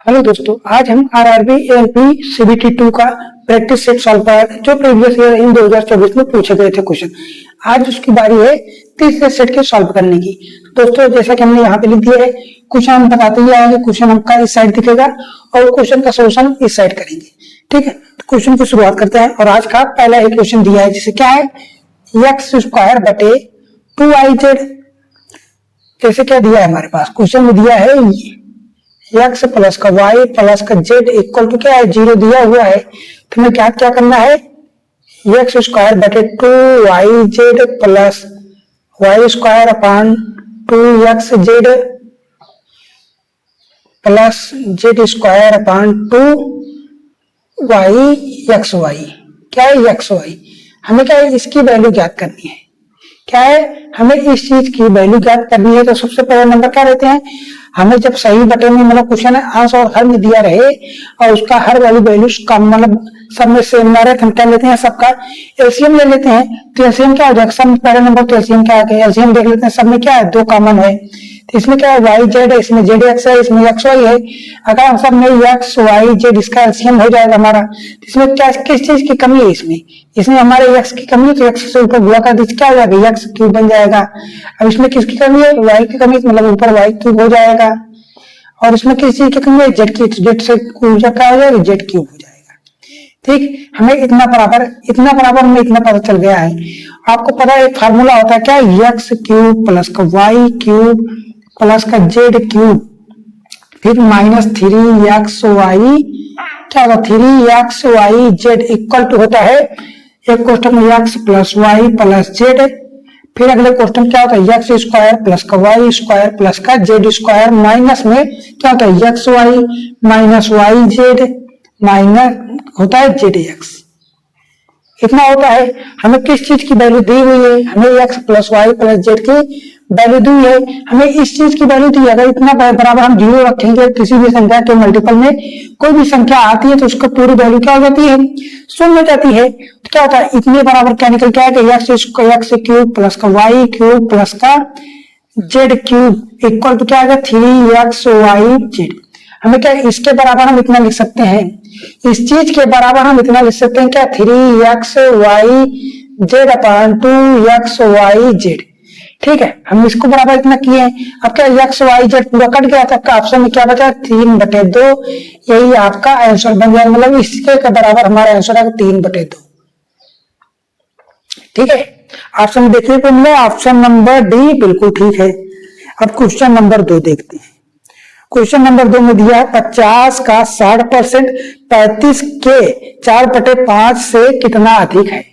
Hello दोस्तों, आज हम आरआरबी एएलपी सीबीटी 2 का प्रैक्टिस सेट सॉल्व कर जो प्रीवियस ईयर इन 2024 में पूछे गए थे क्वेश्चन। आज उसकी बारी है तीसरे सेट के सॉल्व करने की। दोस्तों, जैसा कि हमने यहाँ पे लिख दिया है, क्वेश्चन हम बताते ही आएंगे। क्वेश्चन हमका इस साइड दिखेगा और क्वेश्चन का सोल्यूशन इस साइड करेंगे। ठीक है, तो क्वेश्चन की शुरुआत करते हैं। और आज का पहला एक क्वेश्चन दिया है जिसे क्या है, एक्स स्क्वायर बटे 2iz। जैसे क्या दिया है हमारे पास क्वेश्चन में दिया है एक्स प्लस का वाई प्लस का जेड इक्वल टू क्या है, 0 दिया हुआ है। तो हमें क्या करना है, एक्स स्क्वायर बटे 2yz plus y square upon 2xz plus z square upon 2yxy। क्या है xy, हमें क्या है इसकी वैल्यू ज्ञात करनी है। क्या है, हमें इस चीज की वैल्यू ज्ञात करनी है। तो सबसे पहला नंबर क्या रहते हैं, हमें जब सही बटे में मतलब क्वेश्चन आंसर और हर में दिया रहे और उसका हर वाली वैल्यू कम मतलब सब में सेम ना रहे, हम क्या लेते हैं, सबका एलसीएम ले लेते हैं। तो एलसीएम क्या हो जाएगा, सब पहले नंबर तो एलसीएम क्या है, एलसीएम देख लेते हैं। सब में क्या है, 2 कॉमन है। तो इसमें क्या है, वाई जेड है, इसमें जेड एक्स है, इसमें एक्स वाई है। अगर हम सब में एक्स वाई जेड इसका एलसीएम हो जाएगा हमारा। तो इसमें क्या किस चीज की कमी है, इसमें हमारे एक्स की कमी है, तो एक्स से ऊपर गुणा कर दीजिए, क्या हो जाएगा, एक्स क्यूब बन जाएगा। अब इसमें किसकी कमी है, वाई की कमी, मतलब ऊपर वाई क्यूब हो जाएगा। और इसमें किस चीज की कमी है, जेड की, जेड से ऊर्जा क्या हो जाएगा, जेड क्यूब हो जाएगा। ठीक, हमें इतना बराबर हमें इतना पता चल गया है। आपको पता है एक फार्मूला होता है क्या, एक्स क्यूब प्लस का वाई क्यूब प्लस का जेड क्यूब फिर माइनस 3xy क्या होगा, 3xy z इक्वल टू होता है एक क्वेश्चन में x plus y plus z. फिर अगले क्वेश्चन क्या होता है, एक्स स्क्वायर प्लस का वाई स्क्वायर प्लस का जेड स्क्वायर माइनस में क्या होता है, x y minus y z minus होता है जेड एक्स। इतना होता है। हमें किस चीज की वैल्यू दी हुई है, हमें x plus y plus z की वैल्यू दी है। हमें इस चीज की वैल्यू दी, अगर इतना बराबर हम 0 रखेंगे किसी भी संख्या के मल्टीपल में, कोई भी संख्या आती है तो उसका पूरी वैल्यू क्या हो जाती है, शून्य हो जाती है। तो क्या होता है, इतने बराबर क्या निकल के आएगा, एक्स क्यूब प्लस का वाई क्यूब प्लस का जेड क्यूब इक्वल टू क्या आएगा, 3xy जेड। हमें क्या इसके बराबर हम इतना लिख सकते हैं, इस चीज के बराबर हम इतना लिख सकते हैं क्या, 3xy Z upon 2xy Z. ठीक है, हम इसको बराबर इतना किए हैं। अब क्या एक्स वाई जेड पूरा कट गया था, आपका ऑप्शन में क्या बचा, 3/2। यही आपका आंसर बन गया, मतलब इसके बराबर हमारा आंसर है 3/2। ठीक है, ऑप्शन देखने को मिला, ऑप्शन नंबर डी बिल्कुल ठीक है। अब क्वेश्चन नंबर 2 देखते हैं। क्वेश्चन नंबर 2 में दिया है 50 का 60% 35 के 4/5 से कितना अधिक है।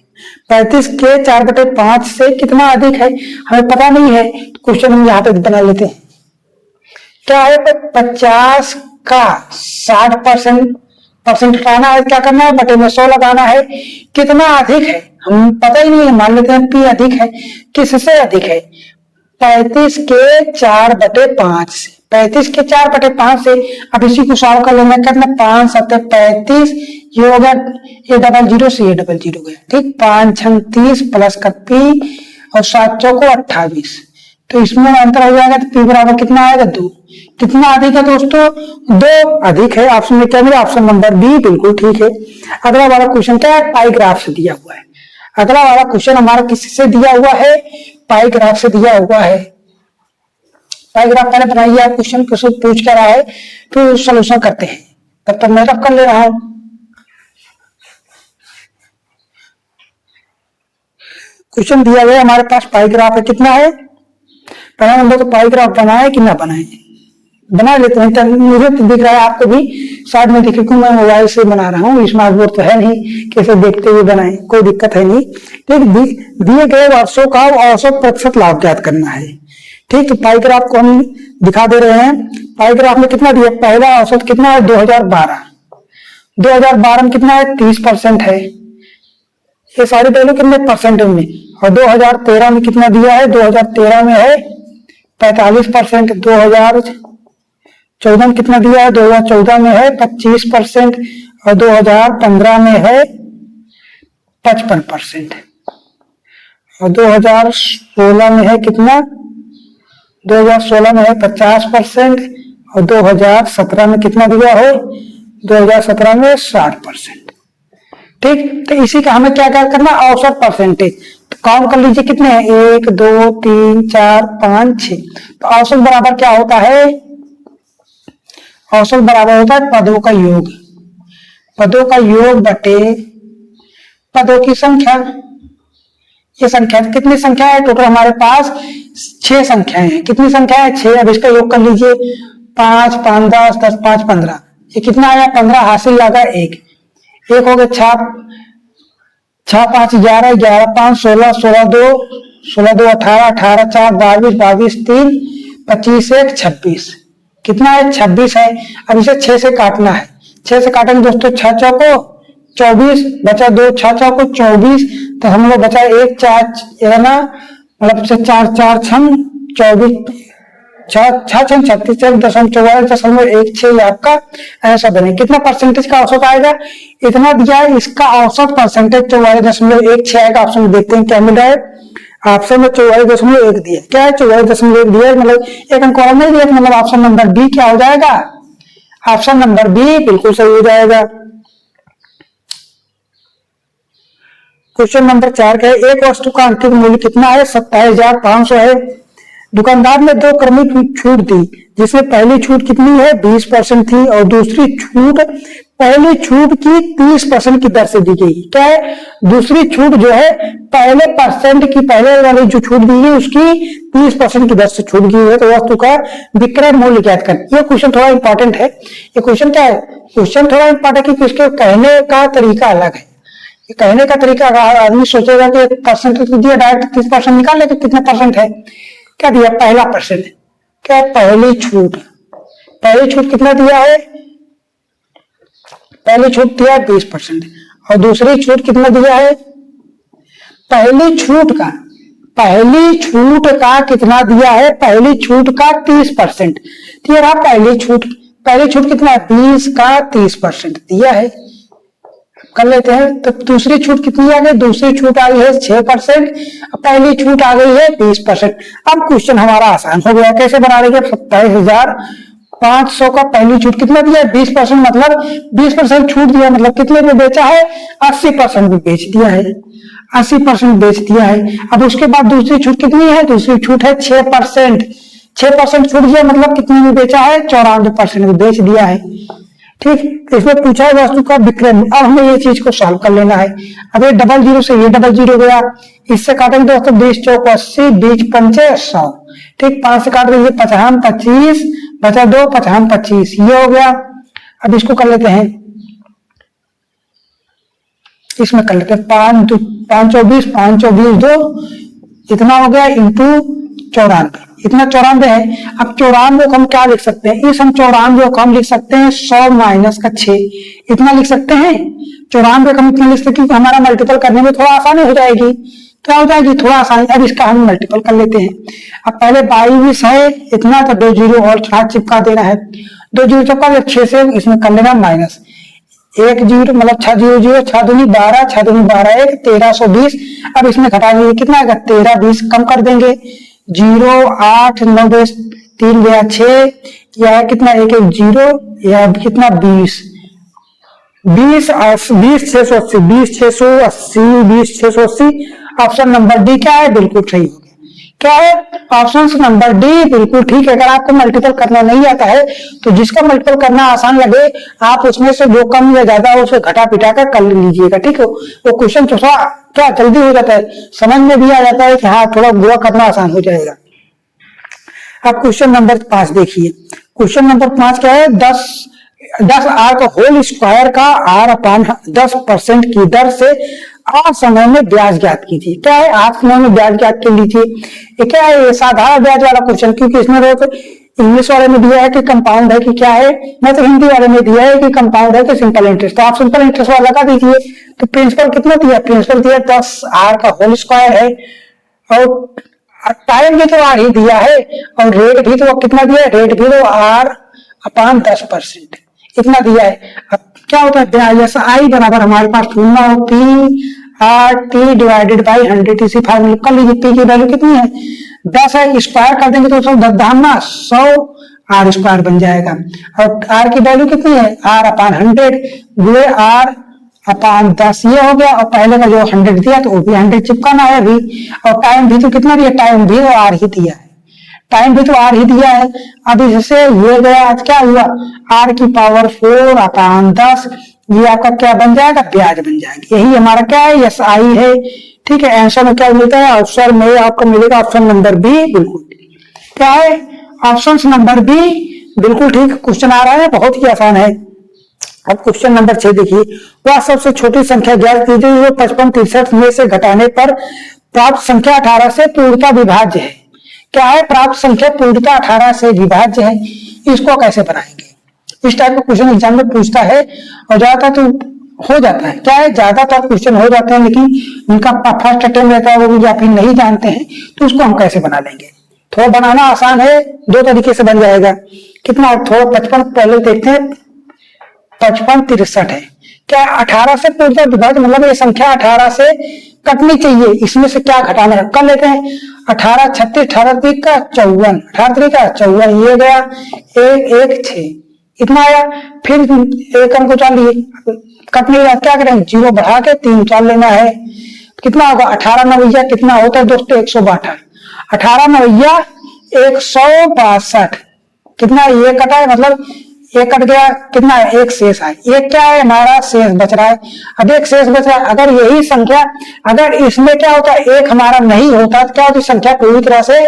35 के 4/5 से कितना अधिक है, हमें पता नहीं है। क्वेश्चन हम यहाँ पे बना लेते हैं। क्या है, 50 का 60% हटाना है, क्या करना है, बटे में 100 लगाना है। कितना अधिक है हम पता ही नहीं है, मान लेते हैं पी अधिक है। किससे अधिक है, 35 के 4/5 से। 35 के 4/5 से अब इसी को सॉल्व कर लेना, करना 5 7 35, ये हो गया, ये डबल जीरो से ये डबल जीरो गया। ठीक, 5 6 30 प्लस का पी और 7 चौको 28। तो इसमें अंतर हो जाएगा, तो पी बराबर कितना आएगा, 2। कितना अधिक है दोस्तों, 2 अधिक है। ऑप्शन में क्या मिला, ऑप्शन नंबर बी बिल्कुल ठीक है। अगला वाला क्वेश्चन क्या है, पाई ग्राफ से दिया हुआ है। अगला वाला क्वेश्चन हमारा किससे दिया हुआ है, पाई ग्राफ से दिया हुआ है। पाई ग्राफ पहले बनाइए, आप क्वेश्चन पूछ कर रहा है तो सोल्यूशन करते हैं। तब तक मैं रफ कर ले रहा हूं। क्वेश्चन दिया गया हमारे पास, पाई ग्राफ है, कितना है, पहला नंबर तो पाई ग्राफ बनाए कि ना बनाए, बना लेते हैं। मुझे तो दिख रहा है, आपको भी शायद में दिखे कि मैं मोबाइल से बना रहा हूँ, स्मार्ट बोर्ड तो है नहीं, कैसे देखते हुए बनाए, कोई दिक्कत है नहीं। ठीक, दिए गए वर्षों का औसत प्रतिशत लाभ ज्ञात करना है। ठीक, तो पाई ग्राफ को हम दिखा दे रहे हैं। पाई ग्राफ में कितना दिया, पहला औसत कितना है, 2012 में कितना है, 30% है। ये सारी वैल्यू कितने परसेंट में, और 2013 में कितना दिया है, 2013 में है 45%। 2014 में कितना दिया है, 2014 में है 25% और 2015 में है 55%। और 2016 में है कितना, 2016 में है 50% और 2017 में कितना दिया हो, 2017 में 60%। ठीक, तो इसी का हमें क्या क्या करना, औसत परसेंटेज। तो काउंट कर लीजिए कितने हैं, 1 2 3 4 5 6। तो औसत बराबर क्या होता है, औसत बराबर होता है पदों का योग, पदों का योग बटे पदों की संख्या। ये संख्या कितनी संख्या है टोटल हमारे पास, 6 संख्याएं हैं। कितनी संख्या है, 6। अब इसका योग कर लीजिए, 5 5 10 10 5 15। ये कितना आया, 15 हासिल लगा 1 हो गया, 6 6 5 11 11 5 16 16 2 16 2 18 18 4 22 22 3 25 1 26। कितना है, 26 है। अब इसे 6 से काटना है, 6 से काटेंगे दोस्तों, 6 चौको 24 बचा 2, 6 चौको 24। तो हम लोग बचा 1 4 ना, मतलब 4 4 छम 24 6 6 36 44.16 आपका ऐसा बने। कितना परसेंटेज का औसत आएगा, इतना दिया है। इसका औसत परसेंटेज 44.16 आएगा। ऑप्शन में देखते हैं क्या मिला है, ऑप्शन में 44.1 दिया। क्या है, 44.1 दिया, मतलब एक अंक और नहीं दिया, मतलब ऑप्शन नंबर बी क्या हो जाएगा, ऑप्शन नंबर बी बिल्कुल सही हो जाएगा। क्वेश्चन नंबर 4 का है, एक वस्तु का अंतिम मूल्य कितना है, 27,500 है। दुकानदार ने 2 क्रमिक छूट दी, जिसमें पहली छूट कितनी है, 20% थी, और दूसरी छूट पहली छूट की 30% की दर से दी गई। क्या है, दूसरी छूट जो है पहले परसेंट की, पहले वाली जो छूट दी है उसकी 30% की दर से छूट गई है। तो वस्तु का विक्रय मूल्य ज्ञात कर। ये क्वेश्चन थोड़ा इंपॉर्टेंट है। ये क्वेश्चन क्या है, क्वेश्चन थोड़ा इंपॉर्टेंट है, इसके कहने का तरीका अलग है। कहने का तरीका, आदमी सोचेगा कि परसेंटेज दिया डायरेक्ट 30% निकाल लेते, कितना परसेंट है, क्या दिया, पहला परसेंट। क्या पहली छूट, पहली छूट कितना दिया है, पहली छूट दिया है 20%, और दूसरी छूट कितना दिया है, पहली छूट का कितना दिया है, पहली छूट का 30%। तो ये रहा पहली छूट कितना है, 20 का 30% दिया है। कर लेते हैं, तो दूसरी छूट कितनी आ गई, दूसरी छूट आई है 6%, पहली छूट आ गई है 20%। अब क्वेश्चन हमारा आसान हो गया, कैसे बना देंगे, 27,500 का पहली छूट कितना दिया है, 20%, मतलब 20% छूट दिया, मतलब कितने में बेचा है, 80% में बेच दिया है, 80% बेच दिया है। अब उसके बाद दूसरी छूट कितनी है, दूसरी छूट है 6%, 6% छूट दिया, मतलब कितने में बेचा है, 94% में बेच दिया है। ठीक, इसमें पूछा है वस्तु का विक्रय। अब हमें ये चीज को सॉल्व कर लेना है। अब ये 00 से ये 00 गया, इससे काटेंगे दोस्तों 20 चौक 80, 20 पंचे 100। ठीक, 5 से काट दीजिए, 55 25 बचा 2, 55 25, ये हो गया। अब इसको कर लेते हैं, इसमें कर लेते हैं 5 24 5 24 2, इतना हो गया इंटू 94, इतना 94 है। अब 94 को हम क्या लिख सकते हैं, इस हम 94 को हम लिख सकते हैं 100 माइनस का 6, इतना लिख सकते हैं। 94 को हम इतना लिख सकते हैं क्योंकि हमारा मल्टीपल करने में थोड़ा आसानी हो जाएगी, क्या हो जाएगी, थोड़ा आसानी। अब इसका हम मल्टीपल कर लेते हैं। अब पहले 22 है इतना, तो 2 जीरो और 6 चिपका देना है, 2 जीरो चिपका 6 से इसमें कर लेना माइनस 1 जीरो, मतलब 6 0 0, 6 दूनी 12, 6 दूनी 12 1, 1320। अब इसमें घटा दीजिए, कितना आएगा, 13 20 कम कर देंगे, 0 8 9 3 गया 6, यह कितना 1 1 0, यह कितना 20 20 20 680, 20 680, 20 680। ऑप्शन नंबर डी क्या है, बिल्कुल सही हो गया। क्या है, ऑप्शन नंबर डी बिल्कुल ठीक है। अगर आपको मल्टीपल करना नहीं आता है तो जिसका मल्टीपल करना आसान लगे आप उसमें से जो कम या ज्यादा उसे घटा पिटा कर कर लीजिएगा। ठीक है, वो क्वेश्चन थोड़ा क्या जल्दी हो जाता है, समझ में भी आ जाता है कि हाँ थोड़ा बुरा करना आसान हो जाएगा। अब क्वेश्चन नंबर 5 देखिए। क्वेश्चन नंबर 5 क्या है, 10 आर का होल स्क्वायर का R/10% की दर से 8 समय में ब्याज ज्ञात कीजिए। क्या है, 8 समय में ब्याज ज्ञात कर लीजिए। ये क्या है, ये साधारण ब्याज वाला क्वेश्चन, क्योंकि इसमें इंग्लिश वाले में दिया है कि कंपाउंड है कि क्या है, मैं तो हिंदी वाले में दिया है कि कंपाउंड है कि सिंपल इंटरेस्ट। तो आप सिंपल इंटरेस्ट वाला लगा दीजिए। तो प्रिंसिपल कितना दिया, प्रिंसिपल दिया 10 आर का होल स्क्वायर है, और टाइम भी तो आर ही दिया है, और रेट भी तो कितना दिया है, रेट भी तो R/10% इतना दिया है। अब क्या होता है, ब्याज जैसा आई बराबर हमारे पास फॉर्मूला हो P/T डिवाइडेड बाई 100। इसी फार्मूला कर लीजिए, P की वैल्यू कितनी है, 10 है, स्क्वायर कर देंगे तो 10 10 ना 100 आर स्क्वायर बन जाएगा। और आर की वैल्यू कितनी है, आर अपान 100 गुणे आर अपान 10 ये हो गया। और पहले का जो 100 दिया तो वो भी 100 चिपकाना है अभी। और टाइम भी तो कितना दिया, टाइम भी वो आर ही दिया है, टाइम भी तो आर ही दिया है। अब इससे ये गया, आज क्या हुआ, आर की पावर 4 अपान 10, ये आपका क्या बन जाएगा, ब्याज बन जाएगा। यही हमारा क्या है, एस आई है। ठीक है, आंसर में क्या मिलता है, ऑप्शन में आपको मिलेगा ऑप्शन नंबर बी, बिल्कुल क्या है, ऑप्शन नंबर बी बिल्कुल ठीक। क्वेश्चन आ रहा है, बहुत ही आसान है। अब क्वेश्चन नंबर 6 देखिए, वह सबसे छोटी संख्या ज्ञात कीजिए जो 55 63 में से घटाने पर प्राप्त संख्या 18 से पूर्णतः विभाज्य है। क्या है, प्राप्त संख्या पूर्णतः 18 से विभाज्य है। इसको कैसे बनाएंगे, इस टाइप का क्वेश्चन एग्जाम में पूछता है। और ज्यादातर तो हो जाता है, क्या है, ज्यादातर क्वेश्चन हो जाते हैं, लेकिन उनका फर्स्ट अटेम्प्ट रहता है वो भी या फिर नहीं जानते हैं, तो उसको हम कैसे बना लेंगे। थोड़ा बनाना आसान है, दो तरीके से बन जाएगा। कितना, थोड़ा 55 पहले देखते हैं, 55 63 है, क्या 18 से पूर्णतः विभाज्य, मतलब ये संख्या 18 से कटनी चाहिए। इसमें से क्या घटाना है, कर लेते हैं। 18 36 18 3 का 54, 18 3 का 54, ये गया 1 1 6, इतना आया। फिर एक अंक उतार लिए, कटने का क्या करेंगे, 0 बढ़ा के 3 उतार लेना है। कितना होगा, 18 9 कितना होता है दोस्तों, 162। 18 9 162, कितना ये कटा है, मतलब एक कट गया, कितना है, एक शेष है। एक क्या है, हमारा शेष बच रहा है। अब एक शेष बच रहा है, अगर यही संख्या, अगर इसमें क्या होता है, एक हमारा नहीं होता तो क्या होती, संख्या पूरी तरह से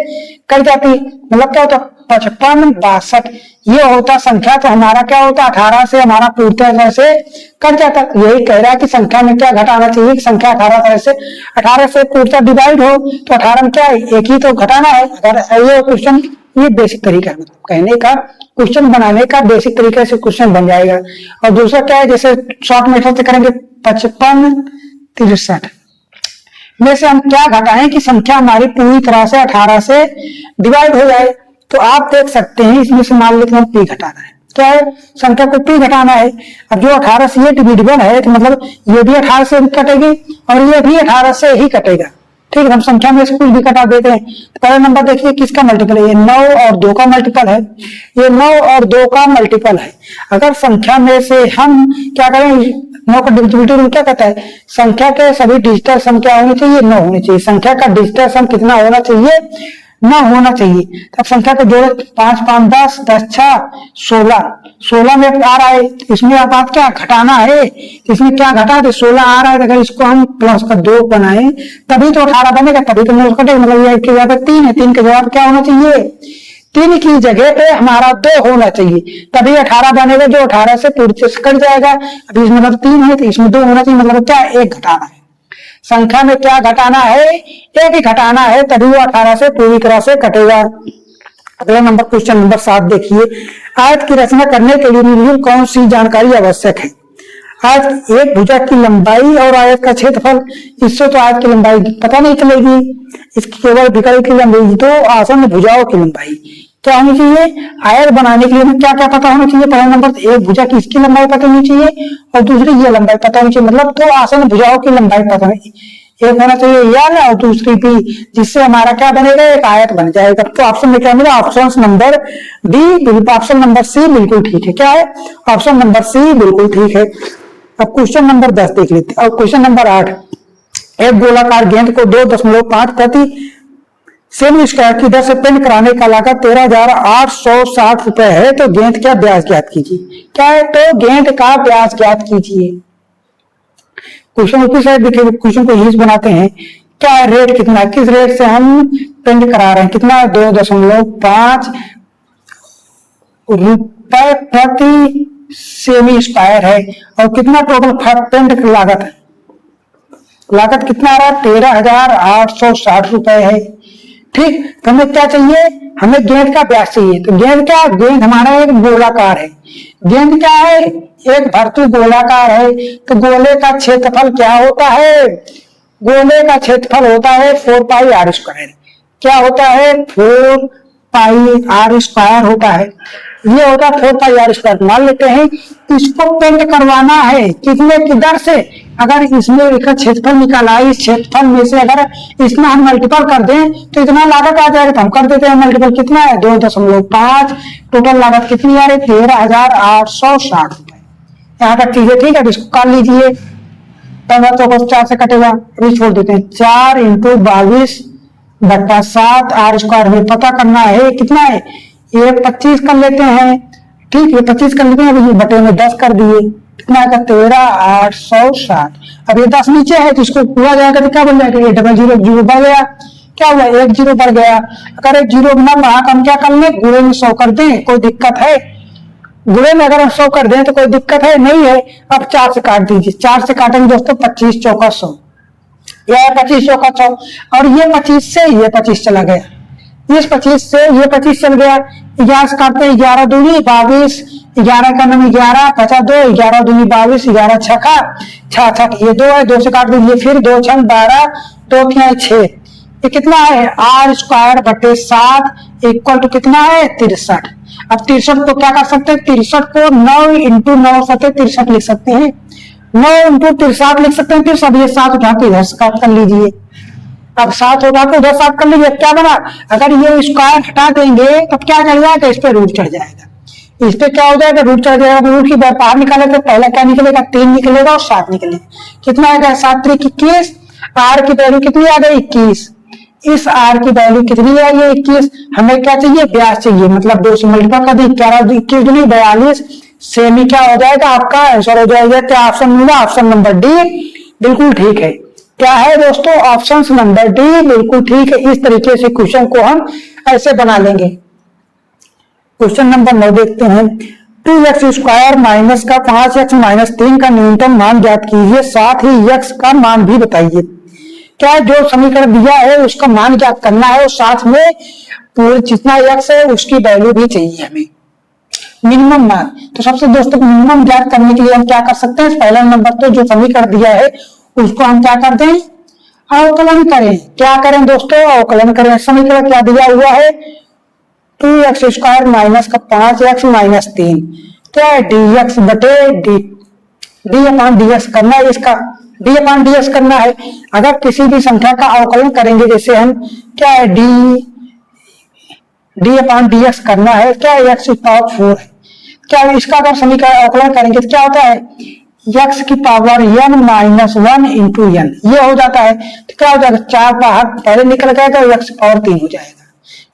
कट जाती, मतलब क्या होता, 55 62 ये होता संख्या, तो हमारा क्या होता, 18 से हमारा पूरी तरह से कट जाता। यही कह रहा है कि संख्या में क्या घटाना चाहिए, संख्या 18 से पूर्णतः डिवाइड हो, तो 18 में क्या है, एक ही तो घटाना है। अगर ये क्वेश्चन, ये बेसिक तरीका है, मतलब कहने का, क्वेश्चन बनाने का बेसिक तरीके से क्वेश्चन बन जाएगा। और दूसरा क्या है, जैसे शॉर्ट मेथड से करेंगे, 55 63 में से हम क्या घटाएं कि संख्या हमारी पूरी तरह से 18 से डिवाइड हो जाए। तो आप देख सकते हैं, इसमें से मान लेते हैं पी घटाना है, क्या है, संख्या को पी घटाना है। अब जो 18 से ये डिविजिबल है, तो मतलब ये भी 18 से कटेगी और ये भी 18 से ही कटेगा। ठीक है, हम संख्या में से कुछ भी कटा देते हैं। तो पहला नंबर देखिए किसका मल्टीपल है, ये 9 और 2 का मल्टीपल है, ये 9 और 2 का मल्टीपल है। अगर संख्या में से हम क्या करें, 9 का डिविजिबिलिटी रूल क्या कहता है, संख्या के सभी डिजिटल सम क्या होनी चाहिए, 9 होनी चाहिए। संख्या का डिजिटल सम कितना होना चाहिए, 9 होना चाहिए। तब संख्या को जोड़े, 5 5 10 10 6 16, 16 में आ रहा है, इसमें अब आप क्या घटाना है, इसमें क्या घटा दे, 16 आ रहा है। अगर इसको हम प्लस का 2 बनाए तभी तो 18 बनेगा, तभी तो 9 कटेगा, मतलब ये जगह पे 3 है, 3 के जवाब क्या होना चाहिए, 3 की जगह पे हमारा 2 होना चाहिए, तभी 18 बनेगा, जो 18 से पूरी से कट जाएगा। अभी इसमें मतलब 3 है तो इसमें 2 होना चाहिए, मतलब क्या, 1 घटाना है। संख्या में क्या घटाना है, 1 ही घटाना है, तभी वो 18 से पूरी तरह से कटेगा। अगला नंबर, क्वेश्चन नंबर 7 देखिए, आयत की रचना करने के लिए निम्नलिखित कौन सी जानकारी आवश्यक है। आयत एक भुजा की लंबाई और आयत का क्षेत्रफल, इससे तो आयत की लंबाई पता नहीं चलेगी, इसकी केवल विकल्प की लंबाई, दो आसन भुजाओं की लंबाई क्या होनी चाहिए, आयत बनाने के लिए क्या क्या पता होना चाहिए। पहला नंबर, एक भुजा की इसकी लंबाई पता होनी चाहिए और दूसरी ये लंबाई पता होनी चाहिए, मतलब दो आसन भुजाओं की लंबाई पता होनी, एक होना चाहिए यल और दूसरी बी, जिससे हमारा क्या बनेगा, एक आयत बन जाएगा। तो ऑप्शन में क्या मिला, option number D, option number C बिल्कुल ठीक है। क्या है, ऑप्शन नंबर सी बिल्कुल ठीक है। अब क्वेश्चन नंबर 10 देख लेते हैं। और क्वेश्चन नंबर 8, एक गोलाकार गेंद को 2.5 प्रति सेमी स्क्वायर की दर से पेंट कराने का लागत 13,860 रुपए है, तो गेंद का ब्याज ज्ञात कीजिए। क्या है, तो गेंद का ब्याज ज्ञात कीजिए। क्वेश्चन ऊपर साइड देखिए, क्वेश्चन को इंग्लिश बनाते हैं। क्या है, रेट कितना है, किस रेट से हम पेंट करा रहे हैं, कितना है, 2.5 रुपए प्रति सेमी स्क्वायर है। और कितना टोटल पेंट की लागत है, लागत कितना आ रहा है, 13,860 रुपए है। ठीक, तो हमें क्या चाहिए, हमें गेंद का ब्याज चाहिए। तो गेंद क्या, गेंद हमारा एक गोलाकार है, गेंद क्या है, एक भर्तु गोलाकार है। तो गोले का क्षेत्रफल क्या होता है, गोले का क्षेत्रफल होता है 4 पाई r स्क्वायर। क्या होता है, 4 पाई r स्क्वायर होता है। ये होगा 4πr²। मान लेते हैं इसको पेंट करवाना है कितने की दर से, अगर इसमें एक क्षेत्रफल निकाला, इस क्षेत्रफल में से अगर इसमें हम मल्टीपल कर दें तो इतना लागत आ जाएगा, तो हम कर देते हैं मल्टीपल। कितना है 2.5, टोटल लागत कितनी आ रही 13,860 रुपए। यहाँ तक चीजें ठीक है, इसको कर लीजिए। 15 को 4 से कटेगा, अभी छोड़ देते हैं। 4 × 22/7 r² हमें पता करना है कितना है, ये 25 कर लेते हैं। ठीक, ये 25 कर लेते हैं, अभी बटे में 10 कर दिए, कितना आएगा 13,860। अब ये 10 नीचे है तो इसको पूरा जाएगा तो क्या बन जाएगा, ये 00 जीरो बढ़ गया, क्या हुआ 1 0 बढ़ गया। अगर 1 0 न बढ़ा हम क्या कर लें, गुणे में 100 कर दें, कोई दिक्कत है, गुणे में अगर हम 100 कर दें तो कोई दिक्कत है नहीं है। अब 4 से काट दीजिए, 4 से काटेंगे दोस्तों 25 चौका 100, यह 25 चौका 100, और ये 25 से ये 25 चला गया, इस 25 से ये 25 चल गया। 11 से काटते 11 दूनी 22, 11 का नाम 11 बचा 2, 11 दूनी 22, 11 छका 6 ये 2 है, 2 से काट दीजिए, फिर 2 6 12, 2 क्या 6, ये कितना है r²/7 इक्वल टू कितना है 63। अब 63 को क्या कर सकते हैं, 63 को 9 × 9 सतह 63 लिख सकते हैं, 9 × 63 लिख सकते हैं। फिर सब ये 7 उठा के इधर से काट कर लीजिए, अब 7 होगा तो उधर 7 कर लीजिए। क्या बना, अगर ये स्क्वायर हटा देंगे तो क्या चढ़ जाएगा, इस पे रूट चढ़ जाएगा, इस पे क्या हो जाएगा रूट चढ़ जाएगा। रूट की बाहर निकाले तो पहला क्या निकलेगा 3 निकलेगा और 7 निकलेगा, कितना आएगा 7 × 3 = 21। r की वैल्यू कितनी आ गई 21, इस r की वैल्यू कितनी आई है 21। हमें क्या चाहिए व्यास चाहिए, मतलब 2 से मल्टीपल कर दी, 21 दूनी 42, सेमी क्या हो जाएगा आपका आंसर हो जाएगा। क्या ऑप्शन मिला, ऑप्शन नंबर डी बिल्कुल ठीक है। क्या है दोस्तों, ऑप्शन नंबर डी बिल्कुल ठीक है। इस तरीके से क्वेश्चन को हम ऐसे बना लेंगे। क्वेश्चन नंबर 9 देखते हैं। 2x² माइनस का 5x - 3 का न्यूनतम मान ज्ञात कीजिए, साथ ही x का मान भी बताइए। क्या जो समीकरण दिया है उसका मान ज्ञात करना है और साथ में पूरे जितना x है उसकी वैल्यू भी चाहिए हमें, मिनिमम मान। तो सबसे दोस्तों मिनिमम ज्ञात करने के लिए हम क्या कर सकते हैं, पहला नंबर तो जो समीकरण दिया है उसको हम क्या कर दें, अवकलन करें। क्या करें दोस्तों, अवकलन करें। समीकरण क्या दिया हुआ है 2x² माइनस का 5x - 3, क्या है dx बटे d/dx करना है, इसका d/dx करना है। अगर किसी भी संख्या का अवकलन करेंगे, जैसे हम क्या है d/dx करना है, क्या है x⁴ है, क्या इसका अगर समीकरण अवकलन करेंगे तो क्या होता है x⁴ n - 1 × n, ये हो जाता है। तो क्या हो जाएगा 4 बाहर पहले निकल जाएगा, x⁴ हो जाएगा।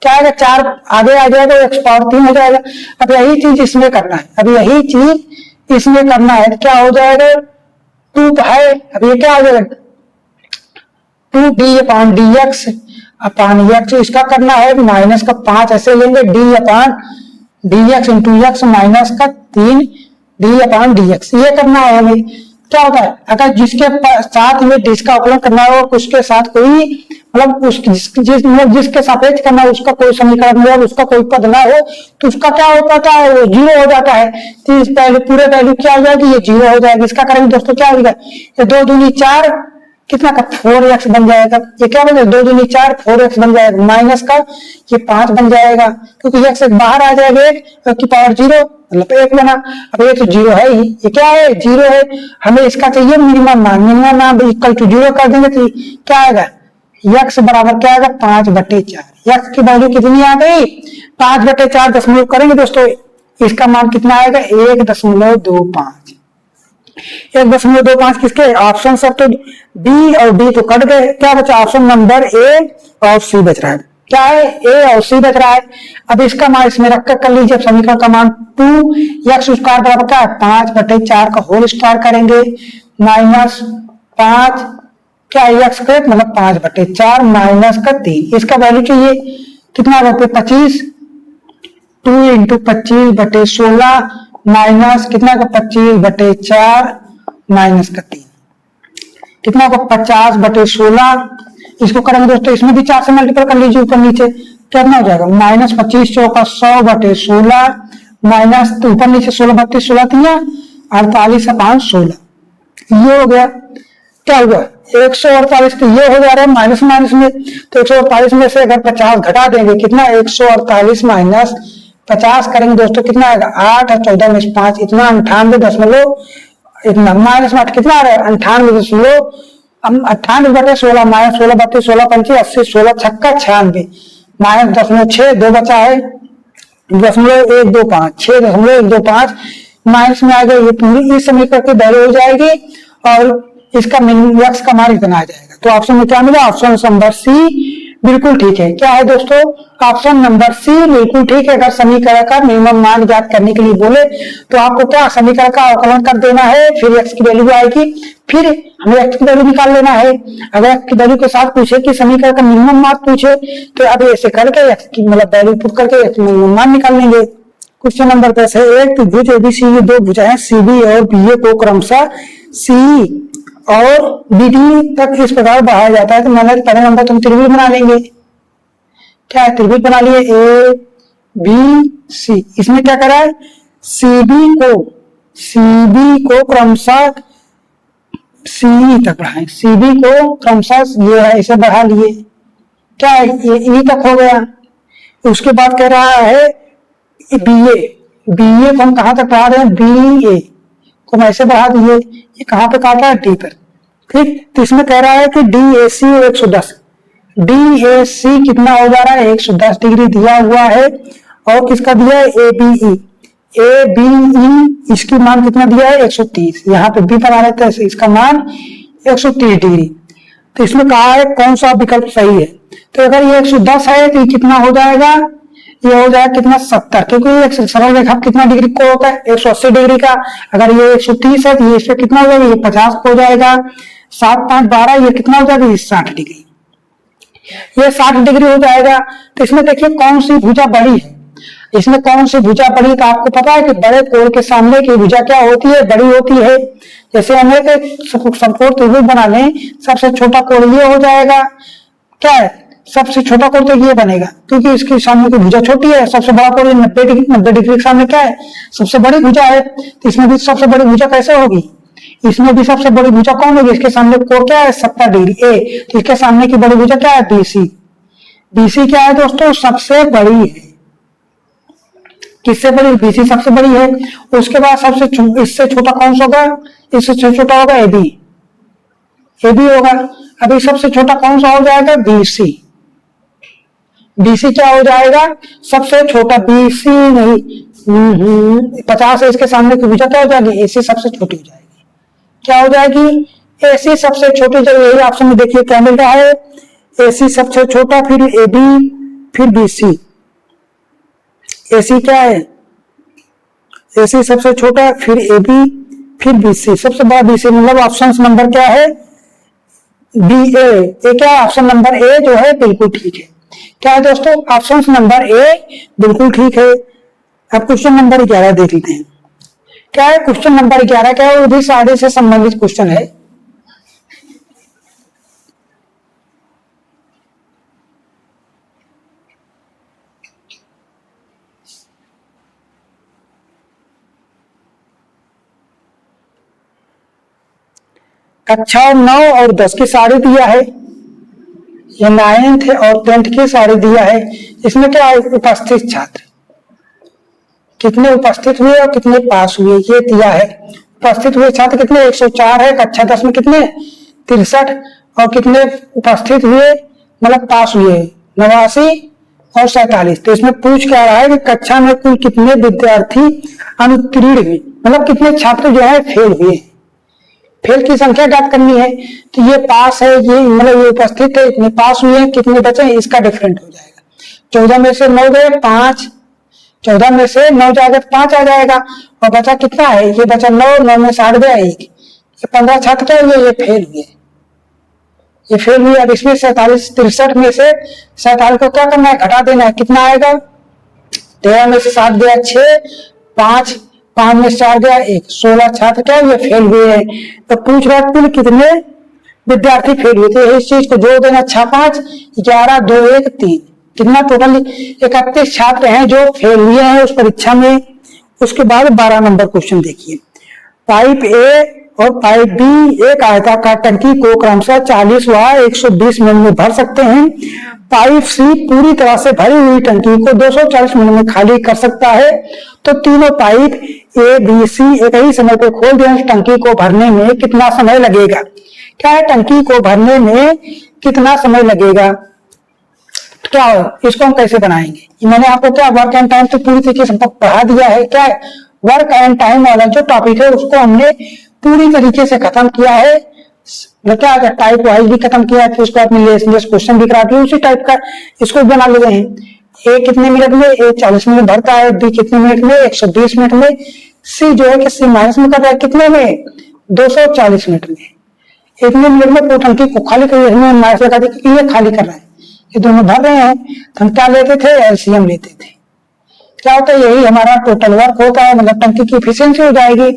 क्या आएगा 4 आगे आ जाएगा, x⁴ हो जाएगा। अब यही चीज इसमें करना है, अब यही चीज इसमें करना है। क्या हो जाएगा 2 है, अब ये क्या हो जाएगा 2d/dx x, इसका करना है माइनस का 5 ऐसे लेंगे, d/dx × x माइनस का 3 d/dx, ये करना है हमें। क्या होता है अगर जिसके साथ में जिसका अवकलन करना हो उसके साथ कोई मतलब जिसके सापेक्ष करना है उसका कोई समीकरण हो और उसका कोई पद ना हो तो उसका क्या हो पाता है, वो 0 हो जाता है। तो इस पहले पूरे वैल्यू क्या हो जाएगी, ये 0 हो जाएगी। इसका करेंगे दोस्तों क्या होगा, ये 2 दूनी 4 कितना का 4x बन जाएगा, ये क्या बन जाएगा 2 दूनी 4 4x बन जाएगा, माइनस का ये 5 बन जाएगा, क्योंकि x बाहर आ जाएगा 1 की पावर 0 मतलब 1 बना। अब ये तो 0 है ही, ये क्या है 0 है। हमें इसका चाहिए मिनिमम मान, मिनिमम मान इक्वल टू 0 कर देंगे तो क्या आएगा x बराबर क्या आएगा 5/4। x की वैल्यू कितनी आ गई 5/4, दशमलव करेंगे दोस्तों, इसका मान कितना आएगा 1.25। 1.25 किसके ऑप्शन सब तो बी और डी तो कट गए, क्या बचा ऑप्शन नंबर ए और सी बच रहा है। क्या है ए और सी बच रहा है। अब इसका मान इसमें रखकर कर लीजिए, समीकरण का मान 2x² बराबर क्या है 5/4 का होल स्क्वायर करेंगे माइनस 5 क्या x² मतलब 5/4 माइनस का 3, इसका वैल्यू चाहिए कितना होगा 25, 2 × 25/16 माइनस कितना का 25/4 माइनस का 3, कितना होगा 50/16। इसको करेंगे दोस्तों, इसमें भी 4 से मल्टीपल कर लीजिए ऊपर नीचे, कितना हो जाएगा माइनस 25 चौका 100/16 माइनस ऊपर नीचे 16 16 48 से 5 16, ये हो गया। क्या होगा 148, तो ये हो जा रहा है माइनस माइनस में, तो 148 में से अगर 50 घटा देंगे कितना 148 माइनस 50 करेंगे दोस्तों कितना आएगा 8 और 14 में 5 इतना 98 इतना माइनस 8 कितना आ रहा है 98.16 माइनस 16 32 16 पंची 80 16 छक्का 96 माइनस 10.6 2 बचा है 0.125 6.125 माइनस में आ गया। ये पूरी इस समीकरण की वैल्यू हो जाएगी और इसका x का मान इतना आ जाएगा। तो ऑप्शन में क्या मिला ऑप्शन नंबर सी बिल्कुल ठीक है। क्या है दोस्तों ऑप्शन नंबर सी बिल्कुल ठीक है। अगर समीकरण का मिनिमम मान ज्ञात करने के लिए बोले तो आपको क्या समीकरण का अवकलन कर देना है, फिर x की वैल्यू आएगी, फिर हमें x की वैल्यू निकाल लेना है। अगर x की वैल्यू के साथ पूछे कि समीकरण का मिनिमम मान पूछे तो अब ऐसे करके x की मतलब वैल्यू पुट करके x मिनिमम मान निकाल लेंगे। क्वेश्चन नंबर 10 है एक त्रिभुज एबीसी की दो भुजाएं सीबी और बीए को क्रमशः सी और बीडी तक इस प्रकार बढ़ाया जाता है। तो मैंने पहले नंबर तुम त्रिभुज बना लेंगे। क्या है त्रिभुज बना लिए ए बी सी। इसमें क्या करा है सीबी को क्रमशः सी तक बढ़ाए, सीबी को क्रमशः ये है इसे बढ़ा लिए। क्या है ये ई तक हो गया। उसके बाद कह रहा है बीए को हम कहां तक बढ़ा रहे हैं बीए को हम ऐसे बढ़ा दिए। ये कहां पे काटा है डी पर। ठीक तो इसमें कह रहा है कि DAC 110 DAC कितना हो जा रहा है 110 डिग्री दिया हुआ है और किसका दिया है ABE इसकी मान कितना दिया है 130। यहाँ पे बी बना लेते हैं इसका मान 130 डिग्री। तो इसमें कहा है कौन सा विकल्प सही है। तो अगर ये 110 है तो कितना हो जाएगा ये हो जाएगा कितना 70 क्योंकि ये सरल रेखा कितना डिग्री को होता है 180 डिग्री का। अगर ये 130 है तो ये इससे कितना हो जाएगा ये 50 हो जाएगा। 7 5 12 ये कितना हो जाएगा ये 60 डिग्री। ये 60 डिग्री हो जाएगा। तो इसमें देखिए कौन सी भुजा बड़ी है। इसमें कौन सी भुजा बड़ी तो आपको पता है कि बड़े कोण के सामने की भुजा क्या होती है बड़ी होती है। जैसे हमें समकोण त्रिभुज बना लें सबसे छोटा कोण ये हो जाएगा। क्या है सबसे छोटा कोण तो ये बनेगा क्योंकि इसके सामने की भुजा छोटी है। सबसे बड़ा कोण 90 डिग्री के सामने क्या है सबसे बड़ी भुजा है। तो इसमें भी सबसे बड़ी भुजा कैसे होगी इसमें भी सबसे बड़ी भुजा कौन होगी इसके सामने कोण क्या है 70 डिग्री ए। तो इसके सामने की बड़ी भुजा क्या है बीसी क्या है दोस्तों सबसे बड़ी है। किससे बड़ी बीसी सबसे बड़ी है। उसके बाद सबसे इससे छोटा कौन सा होगा इससे छोटा होगा एबी होगा। अभी सबसे छोटा कौन सा हो जाएगा बीसी क्या हो जाएगा सबसे छोटा बीसी नहीं 50 है इसके सामने की भुजा क्या हो जाएगी एसी सबसे छोटी हो जाएगी। क्या हो जाएगी एसी सबसे छोटी। जब यही ऑप्शन में देखिए क्या मिल रहा है एसी सबसे छोटा फिर एबी फिर बीसी। एसी क्या है एसी सबसे छोटा फिर एबी फिर बीसी सबसे बड़ा बीसी मतलब ऑप्शन नंबर क्या है बी ए क्या है ऑप्शन नंबर ए जो है बिल्कुल ठीक है। क्या है दोस्तों ऑप्शन नंबर ए बिल्कुल ठीक है। अब क्वेश्चन नंबर 11 देख लेते हैं। क्या है क्वेश्चन नंबर 11 क्या है वो भी सादे से संबंधित क्वेश्चन है। कक्षा 9 और 10 की साड़ी दिया है। ये 9th और 10th की साड़ी दिया है। इसमें क्या है उपस्थित छात्र कितने उपस्थित हुए और कितने पास हुए ये दिया है। उपस्थित हुए छात्र कितने 104 है। कक्षा 10 में कितने 63 और कितने उपस्थित हुए मतलब पास हुए 89 और 47। तो इसमें पूछ क्या रहा है कि कक्षा में कुल कितने विद्यार्थी अनुत्तीर्ण हुए मतलब कितने छात्र जो है फेल हुए। फेल की संख्या ज्ञात करनी है। तो ये पास है ये मतलब ये उपस्थित है इतने पास हुए हैं कितने बचे इसका डिफरेंट हो जाएगा। 14 में से 9 गए 5 14 में से 9 जाएगा 5 आ जाएगा और बचा कितना है ये बचा 9 में से 8 गया 1 ये 15 छात्र क्या हुए ये फेल हुए। अब इसमें 63 में से 47 को क्या करना है घटा देना है कितना आएगा 13 में से 7 गया 6 5 में से 4 गया 1 16 छात्र क्या ये फेल हुए हैं। तो पूछ रहा है कुल कितने विद्यार्थी फेल हुए थे इस चीज को जोड़ देना 6 5 11 2 1 3 कितना टोटल 31 छात्र हैं जो फेल हुए हैं उस परीक्षा में। उसके बाद 12 नंबर क्वेश्चन देखिए। पाइप ए और पाइप बी एक आयताकार टंकी को क्रमशः 40 व 120 मिनट में भर सकते हैं। पाइप सी पूरी तरह से भरी हुई टंकी को 240 मिनट में खाली कर सकता है। तो तीनों पाइप ए बी सी एक ही समय पे खोल दें, टंकी को भरने में कितना समय लगेगा? क्या है, टंकी को भरने में कितना समय लगेगा? क्या हो, इसको हम कैसे बनाएंगे? मैंने आपको क्या वर्क एंड टाइम तो पूरी तरीके से पढ़ा दिया है। क्या है, वर्क एंड टाइम वाला जो टॉपिक है उसको हमने पूरी तरीके से खत्म किया है। क्या टाइप वाइज भी खत्म किया है, फिर उसको अपने लेस क्वेश्चन भी करा दिए उसी टाइप का इसको बना लिए हैं। ए कितने मिनट में? ए 40 मिनट भरता है। बी कितने मिनट में? 120 मिनट में। सी जो है कि सी माइनस में कर रहा है कितने में? 240 मिनट में। इतने मिनट में पूरी टंकी को खाली कर माइनस लगा दें क्योंकि ये खाली कर रहा है, ये दोनों भर रहे हैं। तो हम क्या लेते थे? एलसीएम लेते थे। क्या होता है, यही हमारा टोटल वर्क होता है, मतलब टंकी की एफिशिएंसी हो जाएगी।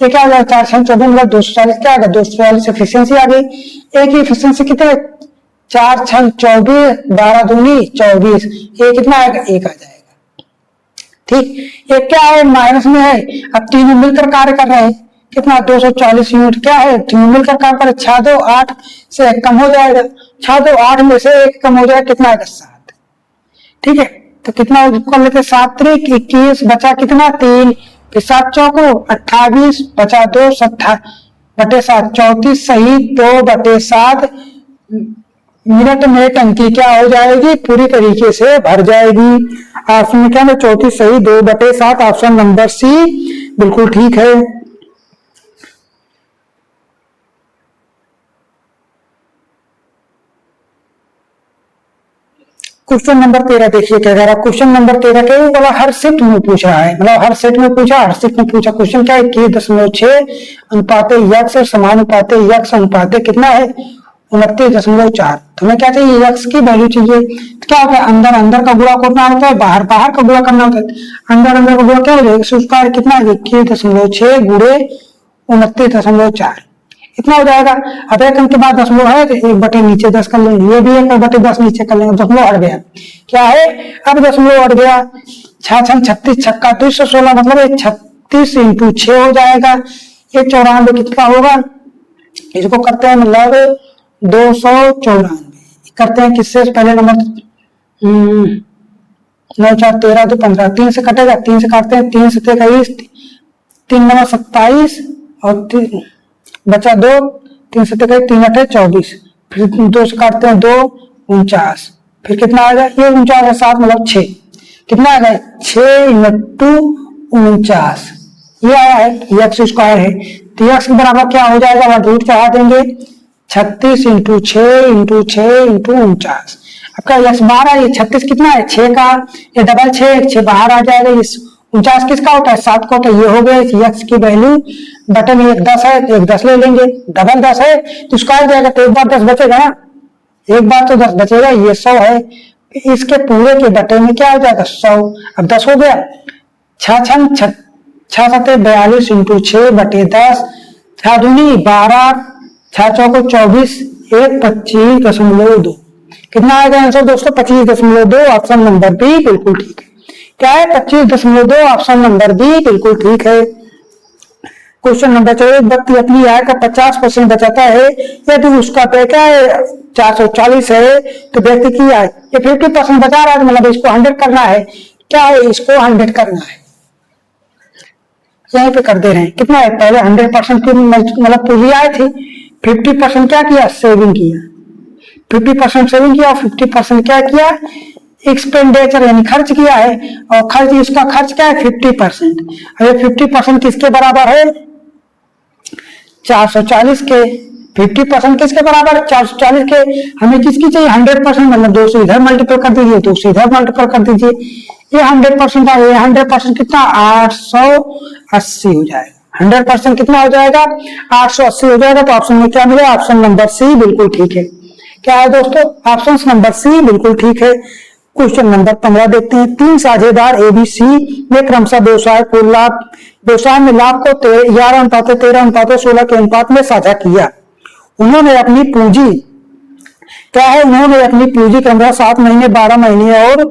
ये क्या हो जाएगा? 424 मतलब 240 क्या आ गया? 240 एफिशिएंसी आ गई। एक की एफिशिएंसी कितने? 4 6 24 12 दूनी 24, ये कितना आएगा? 1 आ जाएगा। ठीक, ये क्या है? माइनस में है। अब तीनों मिलकर कार्य कर रहे हैं, कितना? 240 यूनिट क्या है? तीनों मिलकर कार्य कर 6 2 8 से 1 कम हो जाएगा। 6 2 8 में से 1 कम हो जाएगा, कितना आएगा? 7। ठीक है, तो कितना कर लेते? 7 3 21 बचा कितना? 3, फिर 7 चौको 28 बचा 2 7 34 सही 2/7 मिनट में टंकी क्या हो जाएगी? पूरी तरीके से भर जाएगी। ऑप्शन में क्या है? 34 सही 2/7। ऑप्शन नंबर सी बिल्कुल ठीक है। क्वेश्चन नंबर 13 देखिए क्या कह रहा है। क्वेश्चन नंबर 13 के बोला हर शिफ्ट में पूछा है, मतलब हर सेट में पूछा, हर शिफ्ट में पूछा। क्वेश्चन क्या है? 21.6 अनुपाते यक्स समानुपाते यक्स अनुपाते कितना है? 29.4। तो हमें क्या चाहिए? यक्स की वैल्यू चाहिए। तो क्या होता है? अंदर अंदर का गुणा करना होता है, बाहर बाहर का गुणा करना होता है। अंदर अंदर का गुणा क्या हो जाएगा? स्क्वायर कितना है? 21.6 गुणे 29.4 इतना हो जाएगा। अब एक अंक के बाद दशमलव है तो 1/10 नीचे 10 कर लेंगे, ये भी 1/10 नीचे कर लेंगे, दशमलव हट गया। क्या है? अब दशमलव हट गया। 6 36 छक्का 216 मतलब 36 × 6 हो जाएगा। ये 94 कितना होगा? इसको करते हैं मतलब 294 करते हैं किससे? पहले नंबर 9 4 13 2 15 3 से कटेगा, 3 से काटते हैं, 3 से 23 3 9 27 और बचा 2 3 से 3 8 24 फिर 2 से काटते हैं 2 49 फिर कितना आ गया? ये 49 है 7 मतलब 6 कितना आ गया? 6 × 49 ये आया है, यक्स स्क्वायर है। तो यक्स के बराबर क्या हो जाएगा? वहां रूट चढ़ा देंगे 36 × 6 × 6 × 49। आपका यक्स बाहर है, ये 36 कितना है? 6 का, ये डबल 6 बाहर आ जाएगा। इस 49 किसका होता है? 7 का होता है। ये हो गया यक्स की वैल्यू। बटन एक 10 है तो एक 10 ले लेंगे, डबल 10 है तो स्क्वायर जाएगा तो एक बार 10 बचेगा ना, एक बार तो 10 बचेगा। ये 100 है, इसके पूरे के बटे में क्या हो जाएगा? 100। अब 10 हो गया, 6 6 6 7 42 × 6/10 6 दूनी 12 6 चौको 24 1 25.2 कितना आएगा आंसर दोस्तों? 25.2। ऑप्शन नंबर बी बिल्कुल ठीक है। क्या है? 25.2। ऑप्शन नंबर बी बिल्कुल ठीक है। क्वेश्चन नंबर 24 व्यक्ति अपनी आय का 50% बचाता है यदि उसका व्यय क्या है? 440 है तो व्यक्ति की आय ये 50% बचा रहा है, मतलब इसको 100 करना है। क्या है? इसको 100 करना है, यहीं पे कर दे रहे हैं। कितना है? पहले 100% की मतलब पूरी आय थी, 50% क्या किया? सेविंग किया, 50% सेविंग किया और 50% क्या किया? एक्सपेंडिचर यानी खर्च किया है। और खर्च, इसका खर्च क्या है? 50%। अरे 50% किसके बराबर है? 440 के। 50% किसके बराबर? 440 के। हमें किसकी चाहिए? 100%, मतलब 2 से इधर मल्टीपल कर दीजिए, 2 से इधर मल्टीपल कर दीजिए। ये 100% आ गया। 100% कितना? 880 हो जाएगा। 100% कितना हो जाएगा? 880 हो जाएगा। तो ऑप्शन में क्या मिलेगा? ऑप्शन नंबर सी बिल्कुल ठीक है। क्या है दोस्तों? ऑप्शन नंबर सी बिल्कुल ठीक है। क्वेश्चन नंबर 15 देखते हैं। 3 साझेदार एबीसी ने क्रमशः व्यवसाय में लाभ को 11:13:16 के अनुपात में साझा किया। उन्होंने अपनी पूंजी क्या है? उन्होंने अपनी पूंजी क्रमशः 7 महीने 12 महीने और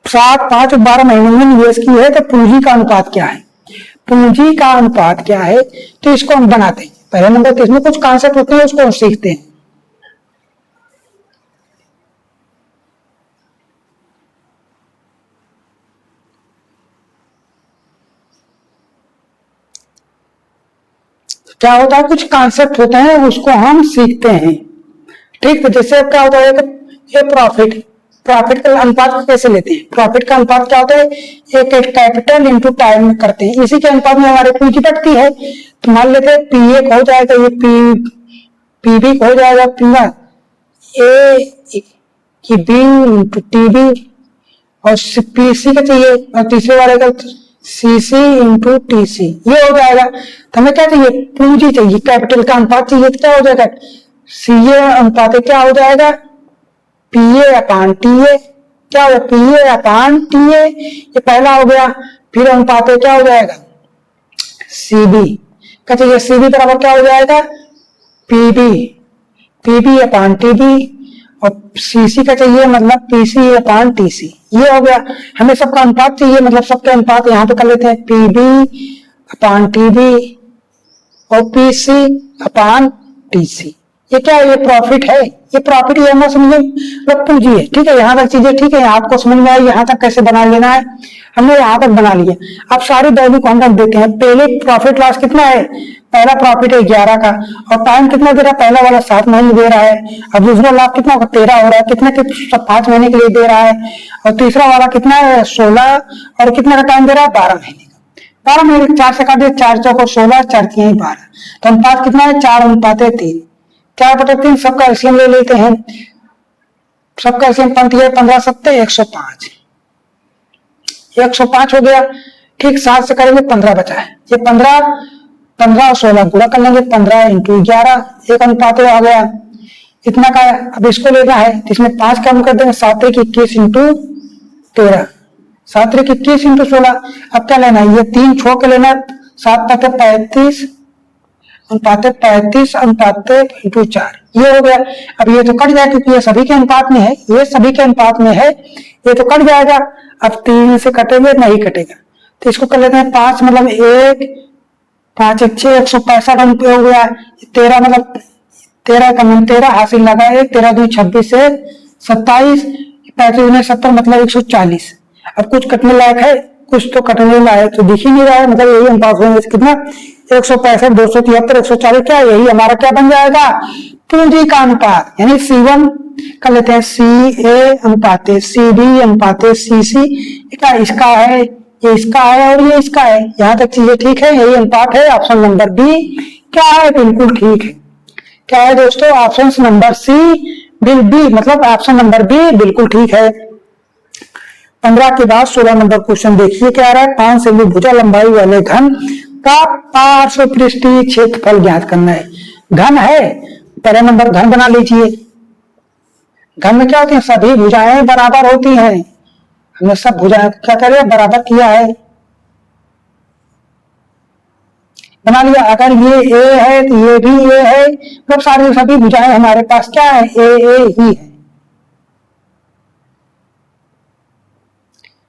7 5 और 12 महीने में निवेश की है। तो पूंजी का अनुपात क्या है? पूंजी का अनुपात क्या है, तो इसको हम बनाते हैं। पहले नंबर तो इसमें कुछ कॉन्सेप्ट होते हैं, उसको हम सीखते हैं। क्या होता है, कुछ कॉन्सेप्ट होते हैं, उसको हम सीखते हैं। ठीक, तो जैसे अब क्या होता है, ये प्रॉफिट का अनुपात कैसे लेते हैं? प्रॉफिट का अनुपात क्या होता है, एक कैपिटल इंटू टाइम करते हैं, इसी के अनुपात में हमारी पूंजी बढ़ती है। तो मान लेते हैं पी ए हो जाएगा, ये पी बी हो जाएगा, पी ए की बी इंटू टी बी, और पी सी का चाहिए, और तीसरे वाले का सी सी इंटू टी सी, ये हो जाएगा। तो हमें क्या चाहिए, पूंजी चाहिए, कैपिटल का अनुपात चाहिए, तो क्या हो जाएगा, सी ए अनुपात क्या हो जाएगा, P A upon T A, क्या होगा, P A upon T A, ये पहला हो गया। फिर अनुपात क्या हो जाएगा, सी बी का चाहिए, सी बी बराबर क्या हो जाएगा, पी बी अपान टी बी, और सी सी का चाहिए मतलब पी सी अपान टी सी, ये हो गया। हमें सबका अनुपात चाहिए, मतलब सबके अनुपात यहाँ पे कर लेते हैं, पी बी अपान टी बी और पी सी अपान टी सी। ये क्या है, ये प्रॉफिट है, ये प्रॉफिट, ये हमें समझे मतलब पूंजी है। ठीक है, यहाँ तक चीजें ठीक है, आपको समझ में आई, यहाँ तक कैसे बना लेना है, हमने यहाँ तक बना लिया। अब सारी वैल्यू को हम रख देते हैं। पहले प्रॉफिट लॉस कितना है, पहला प्रॉफिट है 11 का, और टाइम कितना दे रहा है, पहला वाला 7 महीने दे रहा है, अब दूसरा लाभ कितना होगा, 13 हो रहा है, कितना 5 महीने के लिए दे रहा है, और तीसरा वाला कितना है 16, और कितना का टाइम दे रहा है 12 महीने का। 12 महीने 4 से काट दिया, 4 चौको 16, 4 3 12, तो अनुपात कितना है, 4 अनुपात 3, 4/3, सबका एलसीएम ले लेते हैं। सबका एलसीएम 15 7 105, 105 हो गया। ठीक, 7 से करेंगे 15 बचा है, ये 15 और 16 गुणा कर लेंगे, 15 इंटू 11, एक अनुपात आ गया, इतना का है। अब इसको लेना है, इसमें 5 कम कर देंगे, 7 21 इंटू 13, 7 21 इंटू 16। अब क्या लेना है, ये 3 छोड़ के लेना, 7 35 अनुपात 35 अनुपात इंटू 4, ये हो गया। अब ये तो कट जाएगा क्योंकि ये सभी के अनुपात में है, ये सभी के अनुपात में है, ये तो कट जाएगा। अब 3 से कटेंगे, नहीं कटेगा, तो इसको कर लेते हैं 5, मतलब 1 5 1 6 165 रुपये हो गया। 13 मतलब 13 का मन 13 हासिल लगा, 1 13 2 26 से 27, 35 में 70 मतलब 140। अब कुछ कटने लायक है, कुछ तो कटने लायक तो दिख ही नहीं रहा है, मतलब यही अनुपात होंगे कितना 165 273 140, क्या यही हमारा क्या बन जाएगा, पूंजी का अनुपात। यानी C1 कर लेते हैं, सी ए अनुपात सी बी अनुपात सी सी, क्या इसका है, ये इसका है और ये इसका है। यहाँ तक चीजें ठीक है, यही अनुपात है। ऑप्शन नंबर बी क्या है, बिल्कुल ठीक है। क्या है दोस्तों, option number C will be, मतलब ऑप्शन नंबर बी बिल्कुल ठीक है। 15 के बाद 16 नंबर क्वेश्चन देखिए क्या आ रहा है, 5 सेमी भुजा लंबाई वाले घन का पार्श्व पृष्ठीय क्षेत्रफल ज्ञात करना है। घन है, पहले नंबर घन बना लीजिए। घन में क्या होती है, सभी भुजाएं बराबर होती हैं, हमने सब भुजाएं क्या करें, बराबर किया है, बना लिया। अगर ये ए है तो ये भी ए है, मतलब सारी सभी भुजाएं हमारे पास क्या है, ए ही है।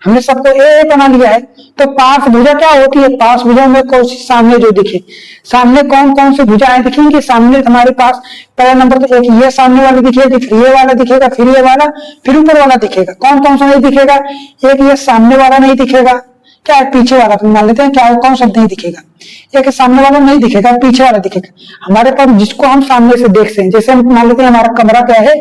हमने सबको ए बना लिया है। तो पार्श्व भुजा क्या होती है, पार्श्व भुजा में कौन सी, सामने जो दिखे, सामने कौन कौन सी भुजाएं दिखेंगी सामने हमारे पास, पहला नंबर तो एक ये सामने वाला दिखेगा, फिर ये वाला दिखेगा, फिर ये वाला, फिर ऊपर वाला दिखेगा। कौन कौन सा नहीं दिखेगा, एक ये सामने वाला नहीं दिखेगा, क्या है पीछे वाला, तो मान लेते हैं क्या कौन सा नहीं दिखेगा, एक सामने वाला नहीं दिखेगा, पीछे वाला दिखेगा। हमारे पास जिसको हम सामने से देखते हैं, जैसे हम मान लेते हैं हमारा कमरा क्या है,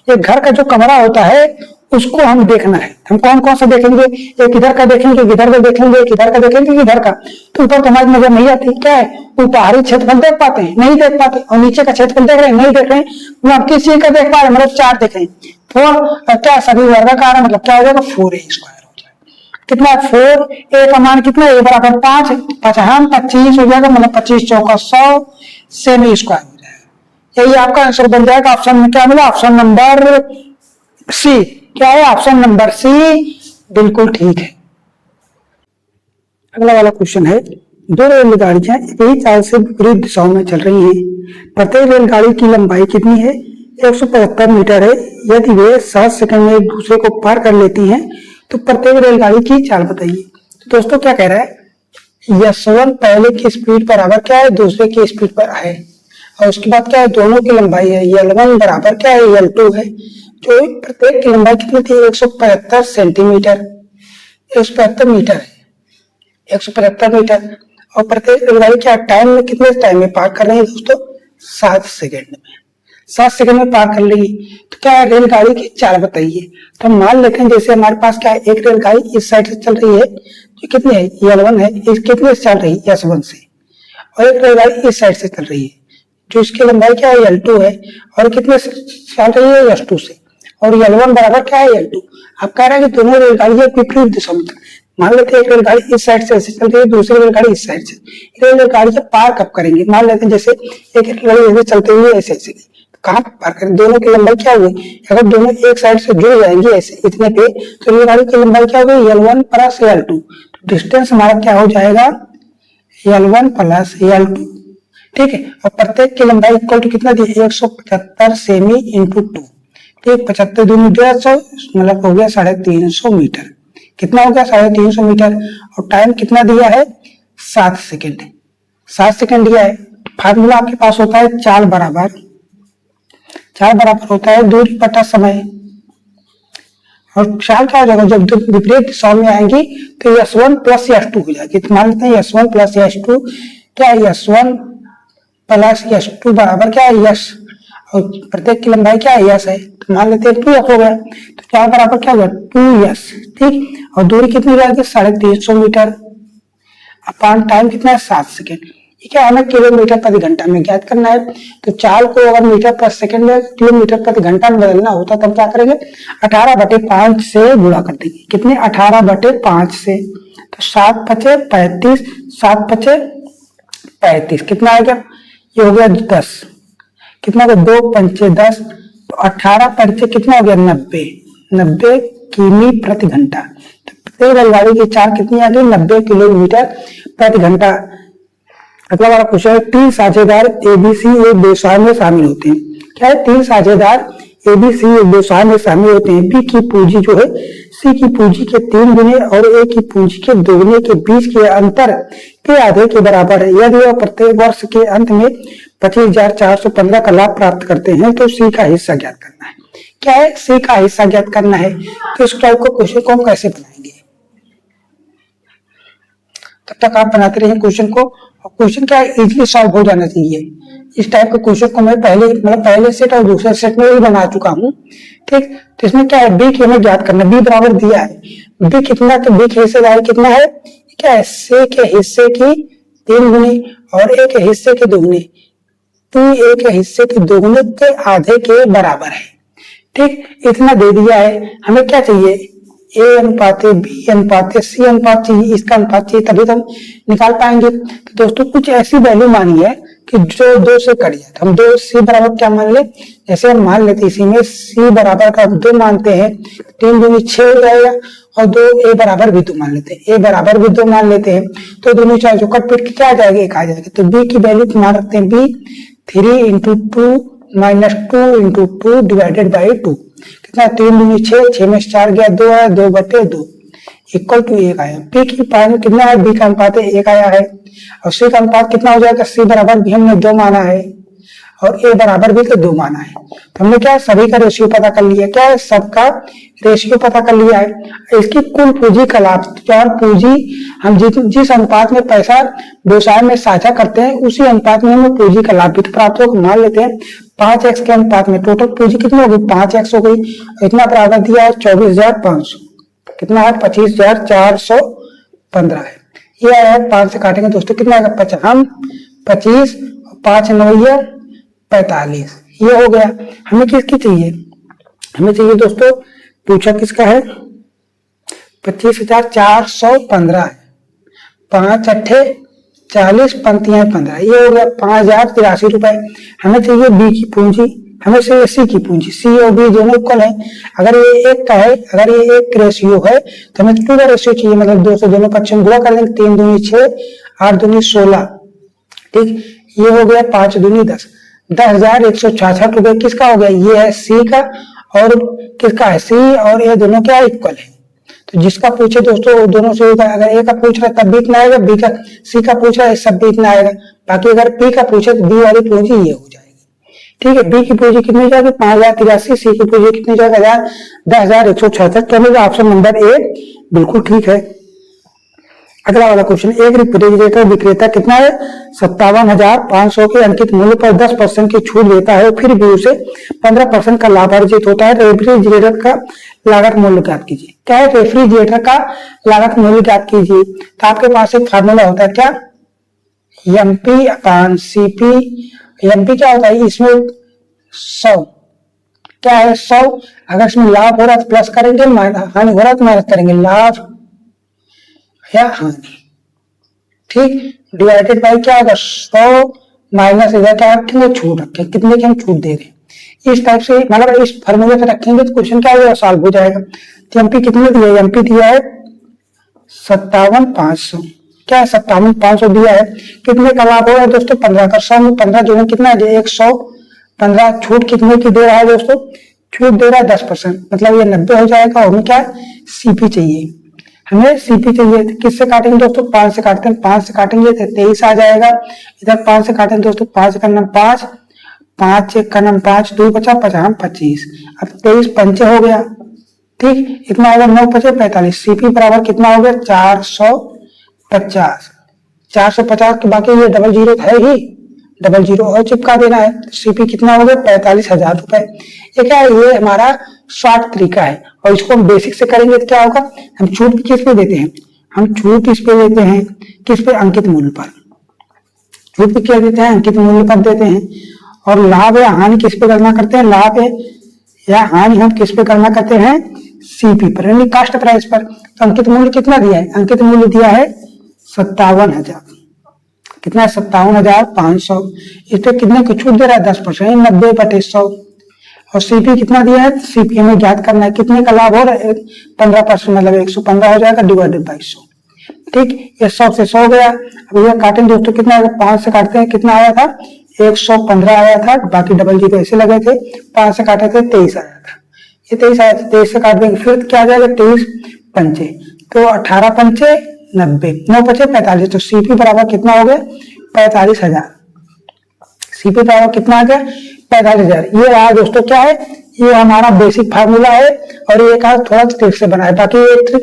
एक घर का जो कमरा होता है उसको हम देखना है। हम कौन कौन सा देखेंगे, एक इधर का देखेंगे, इधर का देखेंगे, एक इधर का देखेंगे, इधर का। तो ऊपर तो हमारी नजर नहीं आती, क्या है बाहरी क्षेत्रफल देख पाते हैं, नहीं देख पाते, और नीचे का क्षेत्रफल देख रहे हैं, नहीं देख रहे हैं। हम किस चीज का देख पा रहे हैं, मतलब 4 देख रहे हैं, 4 क्या सभी वर्गाकार है, मतलब क्या हो जाएगा 4a स्क्वायर हो जाएगा। कितना 4, a का मान कितना, a बराबर 5, 25 हो जाएगा, मतलब 25 चौका 100 सेमी स्क्वायर हो जाएगा। यही आपका आंसर बन जाएगा। ऑप्शन में क्या मिला, ऑप्शन नंबर सी, क्या है ऑप्शन नंबर सी बिल्कुल ठीक है। अगला वाला क्वेश्चन है, 2 रेलगाड़ियां एक ही चाल से विपरीत दिशाओं में चल रही हैं। प्रत्येक रेलगाड़ी की लंबाई कितनी है, 175 मीटर है। यदि वे 7 सेकंड में एक दूसरे को पार कर लेती हैं तो प्रत्येक रेलगाड़ी की चाल बताइए। तो दोस्तों क्या कह रहा है, S1 पहले की स्पीड बराबर क्या है, दूसरे की स्पीड पर है, और उसके बाद क्या है, दोनों की लंबाई है L1 बराबर क्या है, L2 है, जो प्रत्येक की लंबाई कितनी थी, 175 सेंटीमीटर, 175 मीटर है, 175 मीटर। और प्रत्येक रेलगाड़ी क्या टाइम में, कितने टाइम में पार कर रही है दोस्तों, 7 सेकेंड में, 7 सेकंड में पार कर लेगी। तो क्या है, रेलगाड़ी की चाल बताइए। तो हम मान लेते हैं जैसे हमारे पास क्या है, एक रेलगाड़ी इस साइड से चल रही है, जो कितनी है, L1 है, इस कितने से चल रही है, S1 से, और एक रेलगाड़ी इस साइड से चल रही है, जो इसकी लंबाई क्या है, L2 है, और कितने से चल रही है, S2 से, और L1 बराबर क्या है, L2। अब कह रहा है कि दोनों रेलगाड़ियां विपरीत दिशा में, मान लेते हैं एक रेलगाड़ी इस साइड से ऐसे चल रही है, दूसरी रेलगाड़ी इस साइड से, ये रेलगाड़ी से पार कब करेंगे, मान लेते हैं जैसे एक रेलगाड़ी ऐसे चलते हुए ऐसे ऐसे, कहाँ पार करें, दोनों की लंबाई क्या हुई, अगर दोनों एक साइड से जुड़ जाएंगे ऐसे इतने पे, तो रेलगाड़ी की लंबाई क्या होगी, L1 प्लस L2, तो डिस्टेंस हमारा क्या हो जाएगा, L1 प्लस L2, ठीक है। और प्रत्येक की लंबाई इक्वल टू कितना दी, 175 सेमी इंटू 2, ठीक, 75 दूनी 150, मतलब हो गया 350 मीटर, कितना हो गया, 350 मीटर। और टाइम कितना दिया है, 7 सेकेंड, 7 सेकेंड दिया है। फार्मूला आपके पास होता है चाल बराबर होता है दूरी बटा समय, और चाल क्या हो जाएगा, जब विपरीत दिशाओं में आएंगी तो S1 प्लस S2 हो जाएगी। तो मान लेते हैं S1 प्लस S2, क्या है, S1 प्लस S2 बराबर क्या है, S, और प्रत्येक की लंबाई क्या है, S है, तो मान लेते हैं 2S हो गया, तो चाल बराबर क्या होगा, 2S, ठीक। और दूरी कितनी रहेगी, 350 मीटर, अपान टाइम कितना है, 7 सेकेंड। ये क्या हमें किलोमीटर प्रति घंटा में ज्ञात करना है। तो चाल को अगर मीटर पर सेकंड में किलोमीटर प्रति घंटा में बदलना होता तब क्या करेंगे, 18/5 से गुणा कर देंगे, कितने, 18/5 से, तो 7 पचे 35, 7 पचे 35, कितना आ गया, ये हो गया 10, कितना हो गया, 2 पंचे 10, तो 18 पंचे कितना हो गया, 90 किमी प्रति घंटा। तो रेलगाड़ी की चाल कितनी आ गई, 90 किलोमीटर प्रति घंटा। अगला वाला क्वेश्चन है, 3 साझेदार ABC एक व्यवसाय में शामिल होते हैं। क्या है, 3 साझेदार ABC एक व्यवसाय में शामिल होते हैं। B की पूंजी जो है C की पूंजी के 3 गुने और A की पूंजी के 2 गुने के बीच के अंतर के आधे के बराबर है। यदि वह प्रत्येक वर्ष के अंत में 25,415 का लाभ प्राप्त करते हैं तो C का हिस्सा ज्ञात करना है। क्या है, C का हिस्सा ज्ञात करना है। तो इस टाइप को क्वेश्चन को हम कैसे बनाएंगे, तब तक आप बनाते रहिए क्वेश्चन को। क्वेश्चन क्या है, इजीली सॉल्व हो जाना चाहिए। इस टाइप के क्वेश्चन को मैं पहले सेट और दूसरे सेट में भी बना चुका हूँ, ठीक। तो इसमें क्या है, बी की हमें ज्ञात करना, बी बराबर दिया है, बी कितना, तो बी के हिस्सेदारी कितना है, क्या है, सी के हिस्से की 3 गुनी और ए के हिस्से के 2 गुनी, तो ए के हिस्से के 2 गुने के आधे के बराबर है, ठीक। इतना दे दिया है, हमें क्या चाहिए, ए अनुपात बी अनुपात सी अनुपात चाहिए, इसका अनुपात चाहिए, तभी तो हम निकाल पाएंगे। तो दोस्तों कुछ ऐसी वैल्यू मानी है कि जो 2 से कट जाए, तो हम 2 सी बराबर क्या मान ले, जैसे हम मान लेते इसी में सी बराबर का 2 मानते हैं, 3 दूनी 6 हो जाएगा, और 2 ए बराबर भी 2 मान लेते हैं, ए बराबर भी 2 मान लेते हैं, तो दोनों चाहे जो कट पिट क्या आ जाएगा, 1 आ जाएगा। तो बी की वैल्यू मान रखते हैं, b 3 into 2 minus 2 into 2 divided by 2, कितना, 3 दूनी 6, 6 में 4 गया, 2 आया, 2/2 इक्वल टू 1 आया। पी की पावर कितना है, बी का अनुपात 1 आया है, और सी का अनुपात कितना हो जाएगा, सी बराबर भी हमने 2 माना है, और ए बराबर भी तो 2 माना है। तो हमने क्या, सभी का रेशियो पता कर लिया, क्या है, सबका रेशियो पता कर लिया है। इसकी कुल पूंजी का लाभ, पूंजी हम जिस अनुपात में पैसा व्यवसाय में साझा करते हैं उसी अनुपात में हमें पूंजी का लाभ भी तो प्राप्त होगा। मान लेते हैं 5x के अनुपात में टोटल पूंजी कितनी होगी, 5x हो गई, इतना प्रावधान दिया है 24,500, कितना है, 25,415 है। ये आया 5 से काटेंगे दोस्तों, कितना आएगा, 25, 5 9 45, ये हो गया। हमें किसकी चाहिए, हमें चाहिए दोस्तों, पूछा किसका है, 25,415 है, 5 अट्ठे 40 पंक्तियां 15, ये हो गया 5,083 रुपए। हमें चाहिए बी की पूंजी, हमें चाहिए सी की पूंजी, सी और बी दोनों इक्वल है। अगर ये 1 का है, अगर ये 1 रेशियो है तो हमें 2 का रेशियो चाहिए, मतलब 2 से दोनों पक्ष में गुणा कर देंगे, 3 दूनी 6, 8 दूनी 16, ठीक। ये हो गया 5 दूनी 10, 10,166 रुपए किसका हो गया, ये है सी का, और किसका है, सी और ये दोनों क्या इक्वल है। तो जिसका पूछे दोस्तों वो दोनों से होगा। अगर ए का पूछ रहा है तब भी इतना आएगा, बी का सी का पूछ रहा है सब भी इतना आएगा। बाकी अगर पी का पूछे तो बी वाली पूंजी ये हो जाएगी। ठीक है, बी की पूंजी कितनी जाएगी 5083, सी की पूंजी कितनी जाएगा 10,166। चलेगा ऑप्शन नंबर ए बिल्कुल ठीक है। अगला वाला क्वेश्चन, एक रेफ्रिजरेटर विक्रेता कितना है 57,500 के अंकित मूल्य पर 10% की छूट देता है, फिर भी उसे 15% का लाभ अर्जित होता है। रेफ्रिजरेटर का लागत मूल्य ज्ञात कीजिए। क्या है, रेफ्रिजरेटर का लागत मूल्य ज्ञात कीजिए। तो आपके पास एक फार्मूला होता है क्या, एमपी अपान सीपी। एमपी क्या होता है, इसमें 100 क्या है 100। अगर इसमें लाभ हो रहा है तो प्लस करेंगे, हानि हो रहा है तो माइनस करेंगे, लाभ या हानि। ठीक, डिवाइडेड बाई क्या होगा 100 माइनस इधर क्या रखेंगे छूट रखेंगे, कितने की हम छूट दे रहे हैं। इस टाइप से मतलब इस फॉर्मूले से रखेंगे तो क्वेश्चन क्या होगा सॉल्व हो जाएगा। तो एमपी कितने दिया है, एमपी दिया है 57,500। क्या है 57,500 दिया है। कितने का लाभ हो रहा है दोस्तों 15 का। 100 में 15 जो है कितना है 115। छूट कितने की दे रहा है दोस्तों, छूट दे रहा है 10%, मतलब ये 90 हो जाएगा। और हमें क्या सीपी चाहिए, हमें सीपी चाहिए। किससे काटेंगे दोस्तों 5 से काटते हैं, 5 से काटेंगे तो 23 आ जाएगा। इधर 5 से काटेंगे दोस्तों, 5 का नाम 5, 5 1 का नाम 5, 2 बचा 50 25। अब 23 पंचे हो गया। ठीक, इतना होगा 9 5 45। सीपी बराबर कितना हो गया 450। 450 के बाकी ये डबल जीरो है ही, डबल जीरो और चिपका देना है। सीपी कितना हो गया 45,000 रुपए। ये क्या है, ये हमारा शॉर्ट तरीका है। और इसको हम बेसिक से करेंगे तो क्या होगा, हम छूट किस पे देते हैं, हम छूट इस पे देते हैं, किस पे अंकित मूल्य पर। छूट पे क्या देते हैं, अंकित मूल्य पर देते हैं। और लाभ या हानि किस पे गणना करते हैं, लाभ है या हानि हम किस पे गणना करते हैं, सीपी पर यानी कास्ट प्राइस पर। तो अंकित मूल्य कितना दिया है, अंकित मूल्य दिया है 57,000। कितना है 57,500। इस पे कितने की छूट दे रहा है 10%, 90/100। और सीपी कितना दिया है, सीपी हमें ज्ञात करना है। कितने का लाभ हो रहा है 15%, मतलब 115 हो जाएगा डिवाइडेड बाई 100। ठीक, ये 100 से 100 गया। अब ये काटेंगे दोस्तों कितना, 5 से काटते हैं कितना आया था 115 आया था। बाकी डबल जीरो ऐसे लगे थे, 5 से काटे थे 23 आया था। ये 23 आया था, 23 से काट देंगे फिर क्या आ जाएगा 23 पंचे, तो 18 पंचे 90, 9 5 45। तो सीपी बराबर कितना हो गया 45,000। सीपी बराबर कितना आ गया 45,000। ये रहा दोस्तों क्या है, ये हमारा बेसिक फार्मूला है। और ये कहा थोड़ा ट्रिक से बना है। बाकी ये ट्रिक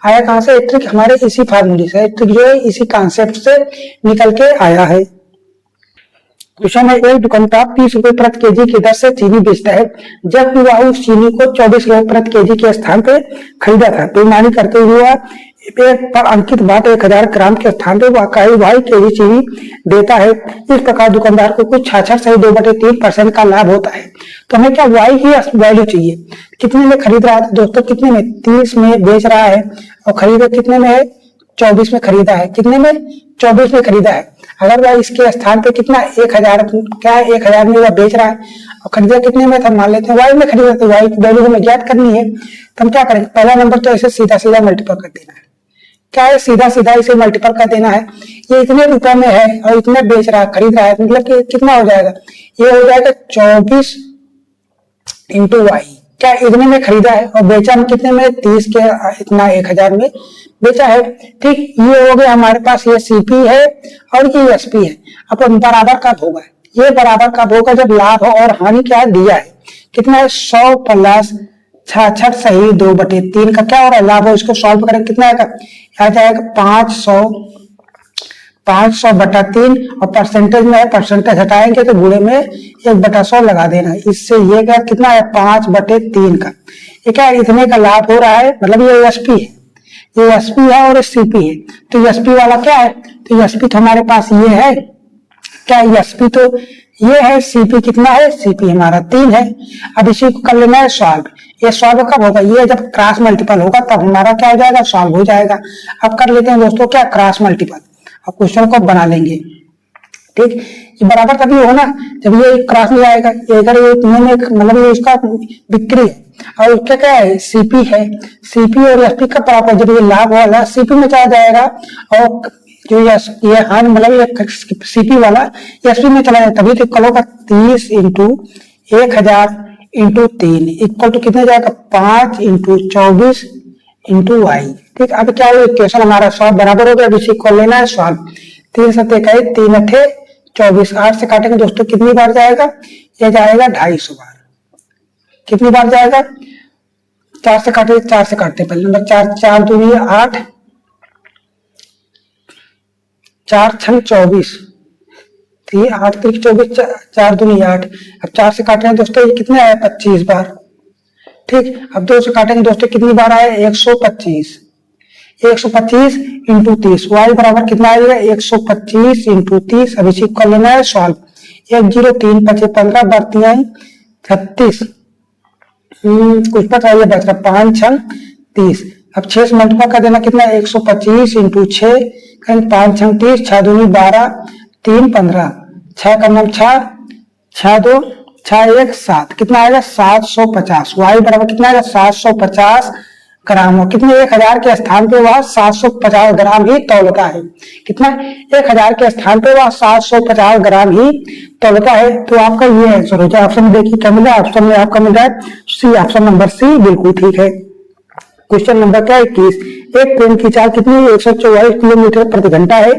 आया कहां से, एक ट्रिक हमारे इसी फार्मूले से, ट्रिक जो है इसी कॉन्सेप्ट से निकल के आया है। क्वेश्चन है, एक दुकानदार 30 रुपए प्रति केजी की दर से चीनी बेचता है, जब वह उस चीनी को 24 रुपए प्रति केजी के स्थान पे खरीदा था। बेईमानी करते हुए पर अंकित बाट 1000 ग्राम के स्थान पे वाकई भाई केजी चीनी देता है। इस प्रकार दुकानदार को कुछ 66 सही 2/3% का लाभ होता है। तो हमें क्या वाई की वैल्यू चाहिए। कितने में खरीद रहा है दोस्तों, कितने में 30 में बेच रहा है और खरीदा कितने में है 24 में खरीदा है। कितने में 24 में खरीदा है। अगर वह इसके स्थान पे कितना 1000 क्या है 1000 में वह बेच रहा है और खरीदा कितने में था, मान लेते हैं वाई में खरीदा, तो वाई की वैल्यू हमें ज्ञात करनी है। तो हम क्या करेंगे, पहला नंबर तो ऐसे सीधा सीधा मल्टीपल कर देना है। क्या है, सीधा सीधा इसे मल्टीपल कर देना है। ये इतने रुपए में है और इतने बेच रहा है खरीद रहा है, मतलब कि कितना हो जाएगा, ये हो जाएगा 24 इंटू वाई। क्या इतने में खरीदा है और बेचा हम कितने में 30 के इतना 1000 में बेचा है। ठीक, ये हो गया हमारे पास, ये सीपी है और ये एसपी है। अब बराबर कब होगा, ये बराबर कब होगा जब लाभ और हानि क्या दिया है। कितना है 100 प्लस 66 सही 2/3 का क्या हो रहा है लाभ है। उसको सॉल्व करें कितना आएगा, आ जाएगा 500/3 और परसेंटेज में है, परसेंटेज हटाएंगे तो गुणे में 1/100 लगा देना। इससे ये क्या कितना है 5/3 का। ये क्या इतने का लाभ हो रहा है, मतलब ये एसपी है, ये एसपी है और सीपी है। तो एसपी वाला क्या है, तो एसपी तो हमारे पास ये है, क्या एसपी तो ये है, सीपी कितना है, सीपी हमारा 3 है। अब इसी को कर लेना है सॉल्व। ये सॉल्व कब होगा, ये जब क्रॉस मल्टीपल होगा तब हमारा क्या हो जाएगा सॉल्व हो जाएगा। अब कर लेते हैं दोस्तों क्या क्रॉस मल्टीपल, अब क्वेश्चन को बना लेंगे। ठीक, ये बराबर तभी होना जब ये क्रॉस में आएगा। अगर ये मतलब ये इसका बिक्री है और उसका क्या है सीपी है, सीपी और एसपी का बराबर जब ये लाभ वाला सीपी में चला जाएगा और जो ये हानि मतलब ये सीपी वाला एसपी में चला जाएगा, तभी तो कल होगा 30 इंटू 1000 इंटू 3 इक्वल टू कितने जाएगा 5 इंटू 24 इंटू वाई। ठीक, अब क्या है इक्वेशन हमारा सॉल्व बराबर हो गया, अब इसी को लेना है सॉल्व। 3 7 इकाई 3 अठे 24, 8 से काटेंगे दोस्तों कितनी बार जाएगा, ये जाएगा 250 बार। कितनी बार जाएगा, 4 से काटे, 4 से काटते पहले नंबर 4, 4 दूनी 8, 4 छंग 24, 8 3 24, 4 दूनी 8। अब 4 से काट रहे हैं दोस्तों, ये कितने आए 25 बार। ठीक, अब 2 से काटेंगे दोस्तों कितनी बार आए 125, 125 इंटू 30, वाई बराबर कितना आएगा 125 इंटू 30। अब इसी को लेना है सॉल्व। 1 0 3 5 15 बढ़ती है 36, कुछ पता है बच रहा 5 6 30। अब 6 से मल्टीप्लाई कर देना कितना 125 इंटू 6, 5 6 30, 6 दूनी 12, 3 15, 6 का नाम 6, 6 2 6 1 7, कितना आएगा 750। वाई बराबर कितना आएगा 750 ग्राम। और कितने 1000 के स्थान पे वह 750 ग्राम ही तौलता है। कितना 1000 के स्थान पे वह 750 ग्राम ही तौलता है। तो आपका ये आंसर हो जाए। ऑप्शन देखिए क्या मिला, ऑप्शन में आपका मिल रहा है सी, ऑप्शन नंबर सी बिल्कुल ठीक है। क्वेश्चन नंबर क्या 21, एक ट्रेन की चाल कितनी 144 किलोमीटर प्रति घंटा है,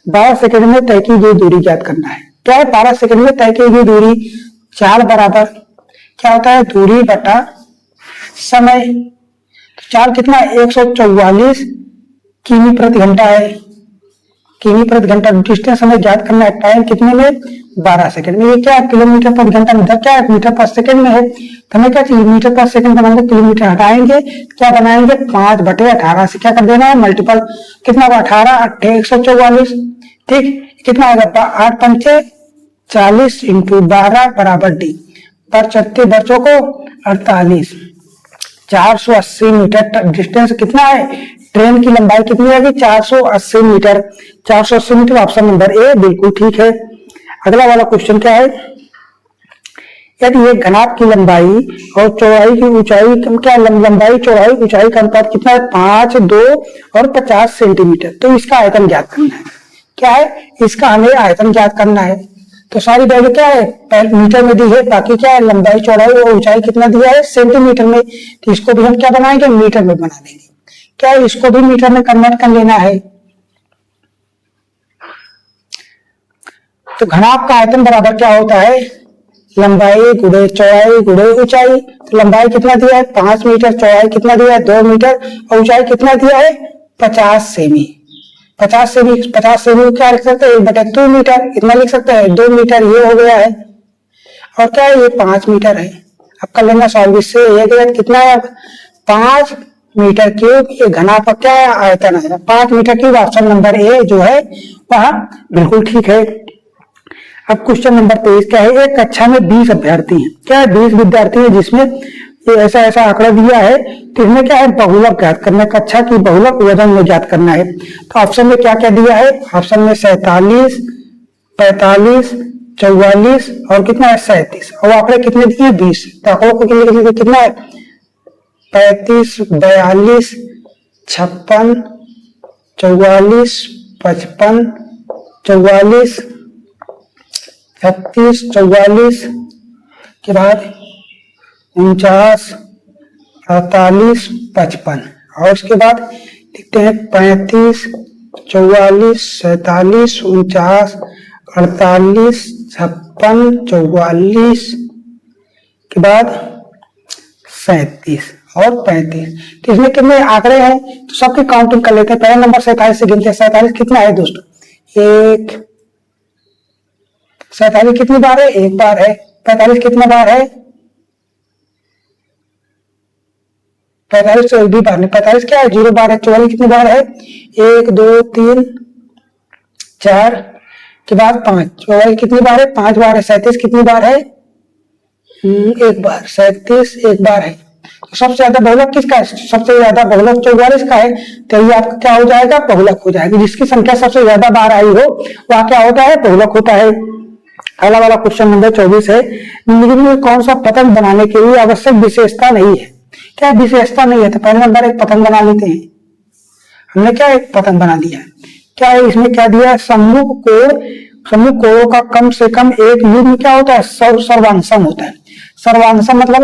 12 सेकंड में तय की गई दूरी ज्ञात करना है। क्या है 12 सेकंड में तय की गई दूरी, चाल बराबर क्या होता है दूरी बटा समय। चाल कितना 144 किमी प्रति घंटा है, किमी प्रति घंटा। डिस्टेंस हमें ज्ञात करना है, टाइम कितने में 12 सेकंड में। ये क्या है किलोमीटर प्रति घंटा में, क्या है मीटर पर सेकंड में है। तो हमें क्या चाहिए मीटर पर सेकंड बनाएंगे, किलोमीटर हटाएंगे क्या बनाएंगे 5/18 से क्या कर देना है मल्टीपल। कितना 18 8 144। ठीक, कितना आएगा 8 5 40 इंटू 12 बराबर डी, पर 36 बच्चों को 48, 480 मीटर डिस्टेंस कितना है, ट्रेन की लंबाई कितनी आएगी 480 metre. 480 metre option number A बिल्कुल ठीक है। अगला वाला क्वेश्चन क्या है, यदि एक घनाभ की लंबाई और चौड़ाई की ऊंचाई क्या लंबाई चौड़ाई ऊंचाई का अनुपात कितना है 5 2 और 50 सेंटीमीटर, तो इसका आयतन ज्ञात करना है। क्या है इसका हमें आयतन ज्ञात करना है। तो सारी वैल्यू क्या है मीटर में दी है, बाकी क्या है लंबाई चौड़ाई और ऊंचाई कितना दिया है सेंटीमीटर में। तो इसको भी हम क्या बनाएंगे मीटर में बना देंगे। क्या है इसको भी मीटर में कन्वर्ट कर लेना है। तो घनाभ का आयतन बराबर क्या होता है लंबाई गुणे चौड़ाई गुणे ऊंचाई। तो लंबाई कितना दिया है 5 मीटर, चौड़ाई कितना दिया है 2 मीटर और ऊंचाई कितना दिया है 50 सेमी। 50 सेमी क्या लिख सकते हैं 1/2 मीटर, इतना लिख सकते हैं 2 मीटर ये हो गया है। और क्या है ये 5 मीटर है। अब कर लेना सॉल्व इससे, ये कितना है 5 मीटर क्यूब। ये घना पर क्या है आयतन है 5 metre cube. Option number A जो है वह बिल्कुल ठीक है। अब क्वेश्चन नंबर 23 क्या है, एक कक्षा में 20 अभ्यर्थी हैं। क्या है 20 विद्यार्थी है जिसमें ऐसा ऐसा आंकड़ा दिया है, तो इसमें क्या है बहुलक ज्ञात करना है, कक्षा की बहुलक वजन में ज्ञात करना है। तो ऑप्शन में क्या क्या दिया है, ऑप्शन में 47 45 44 और कितना है 37 और आंकड़े कितने दिए 20। तो आंकड़ों को कितना है 35 42 56 44 55 44 36 44 के बाद 49 48 55 और उसके बाद लिखते हैं 35 44 47 49 48 56 44 के बाद 37 और 35। तो इसमें कितने आंकड़े हैं तो सबकी काउंटिंग कर लेते हैं। पहला नंबर 47 से गिनते हैं। 47 कितना है दोस्तों, एक 47 कितनी बार है एक बार है। 45 कितना बार है 45 तो एक भी बार नहीं। 45 क्या है 0 बार है। 44 कितनी बार है 1 2 3 4 के बाद 5। 44 कितनी बार है 5 बार है। 37 कितनी बार है एक बार। 37 एक बार है। तो सबसे ज्यादा बहुलक किसका है, सबसे ज्यादा बहुलक 44 का है। तो ये आपका क्या हो जाएगा बहुलक हो जाएगा। जिसकी संख्या सबसे ज्यादा बार आई हो वह क्या होता है बहुलक होता है। अगला वाला क्वेश्चन नंबर 24 है, निम्नलिखित में कौन सा पतंग बनाने के लिए आवश्यक विशेषता नहीं है। क्या विशेषता नहीं है, तो पहले नंबर एक पतंग बना लेते हैं। हमने क्या एक पतंग बना दिया। क्या है इसमें क्या दिया है सम्मुख कोणों का कम से कम एक युग्म क्या होता है सर्वांशम होता है। सर्वांशम मतलब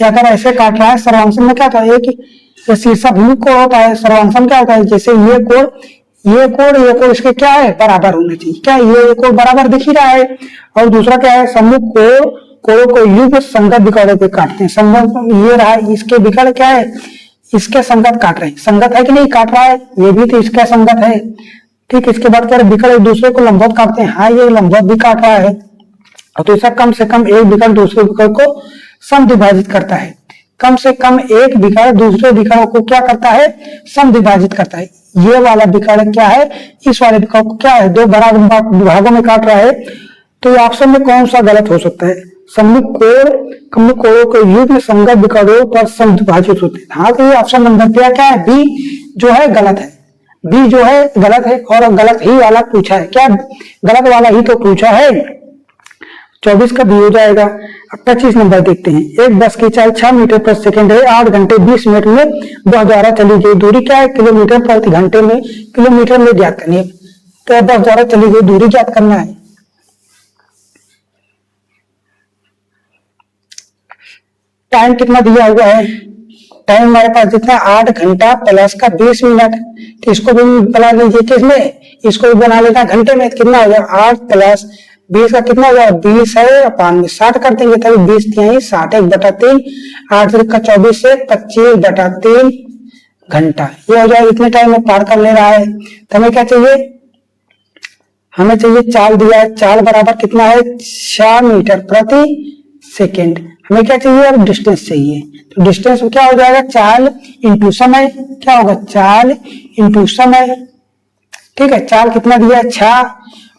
अगर ऐसे काट रहा है सर्वांशम में क्या होता है एक ये शीर्षाभिमुख कोण होता है, सर्वांशम क्या होता है, जैसे ये कोण इसके क्या है, बराबर होने चाहिए। क्या ये कोण बराबर दिख ही रहा है। और दूसरा क्या है, सम्मुख कोण, कोणों को युग्म संगत विकर्ण पे काटते हैं। संगत ये रहा, इसके विकर्ण क्या है, इसके संगत काट रहे हैं। संगत है कि नहीं, काट रहा है, ये भी तो इसका संगत है। ठीक, इसके बाद क्या विकर्ण एक दूसरे को लंबवत काटते हैं। हाँ, ये लंबवत भी काट रहा है। और तो ऐसा कम से कम एक विकर्ण दूसरे विकर्ण को समद्विभाजित करता है। कम से कम एक विकर्ण दूसरे विकर्ण को क्या करता है, समद्विभाजित करता है। ये वाला विकर्ण क्या है, इस वाले विकर्ण को क्या है, दो बराबर भागों में काट रहा है। तो ऑप्शन में कौन सा गलत हो सकता है, सम्मुख कोणों के युग्म संगत विकर्णों पर समद्विभाजित होते हैं। हाँ, तो ये ऑप्शन नंबर क्या है, बी जो है गलत है। बी जो है गलत है, और गलत ही वाला पूछा है। क्या गलत वाला ही तो पूछा है। 24 का बी हो जाएगा। अब 25 नंबर देखते हैं। एक बस की चाल 6 मीटर प्रति सेकंड है, 8 घंटे 20 मिनट में बस द्वारा चली गई दूरी क्या है, किलोमीटर प्रति घंटे में, किलोमीटर में ज्ञात करनी है। तो बस द्वारा चली गई दूरी ज्ञात करना है। टाइम कितना दिया हुआ है, टाइम हमारे पास जितना 8 घंटा प्लस का 20 मिनट। तो इसको भी बना लीजिए किसमें, इसको भी बना लेना घंटे में। कितना हो गया, 8 प्लस 20 का कितना होगा, 20 है अपान में 60 कर देंगे, तभी 20 यही 60 1/3, 8 का 24 से 25/3 घंटा। ये हो जाएगा, इतने टाइम में पार कर ले रहा है। तो हमें क्या चाहिए, हमें चाहिए चाल दिया है, चाल बराबर कितना है, 6 मीटर प्रति सेकेंड। हमें क्या चाहिए, अब डिस्टेंस चाहिए। तो डिस्टेंस क्या हो जाएगा, चाल इंटू समय। क्या होगा, चाल इंटू समय। ठीक है, चाल कितना दिया है, 6,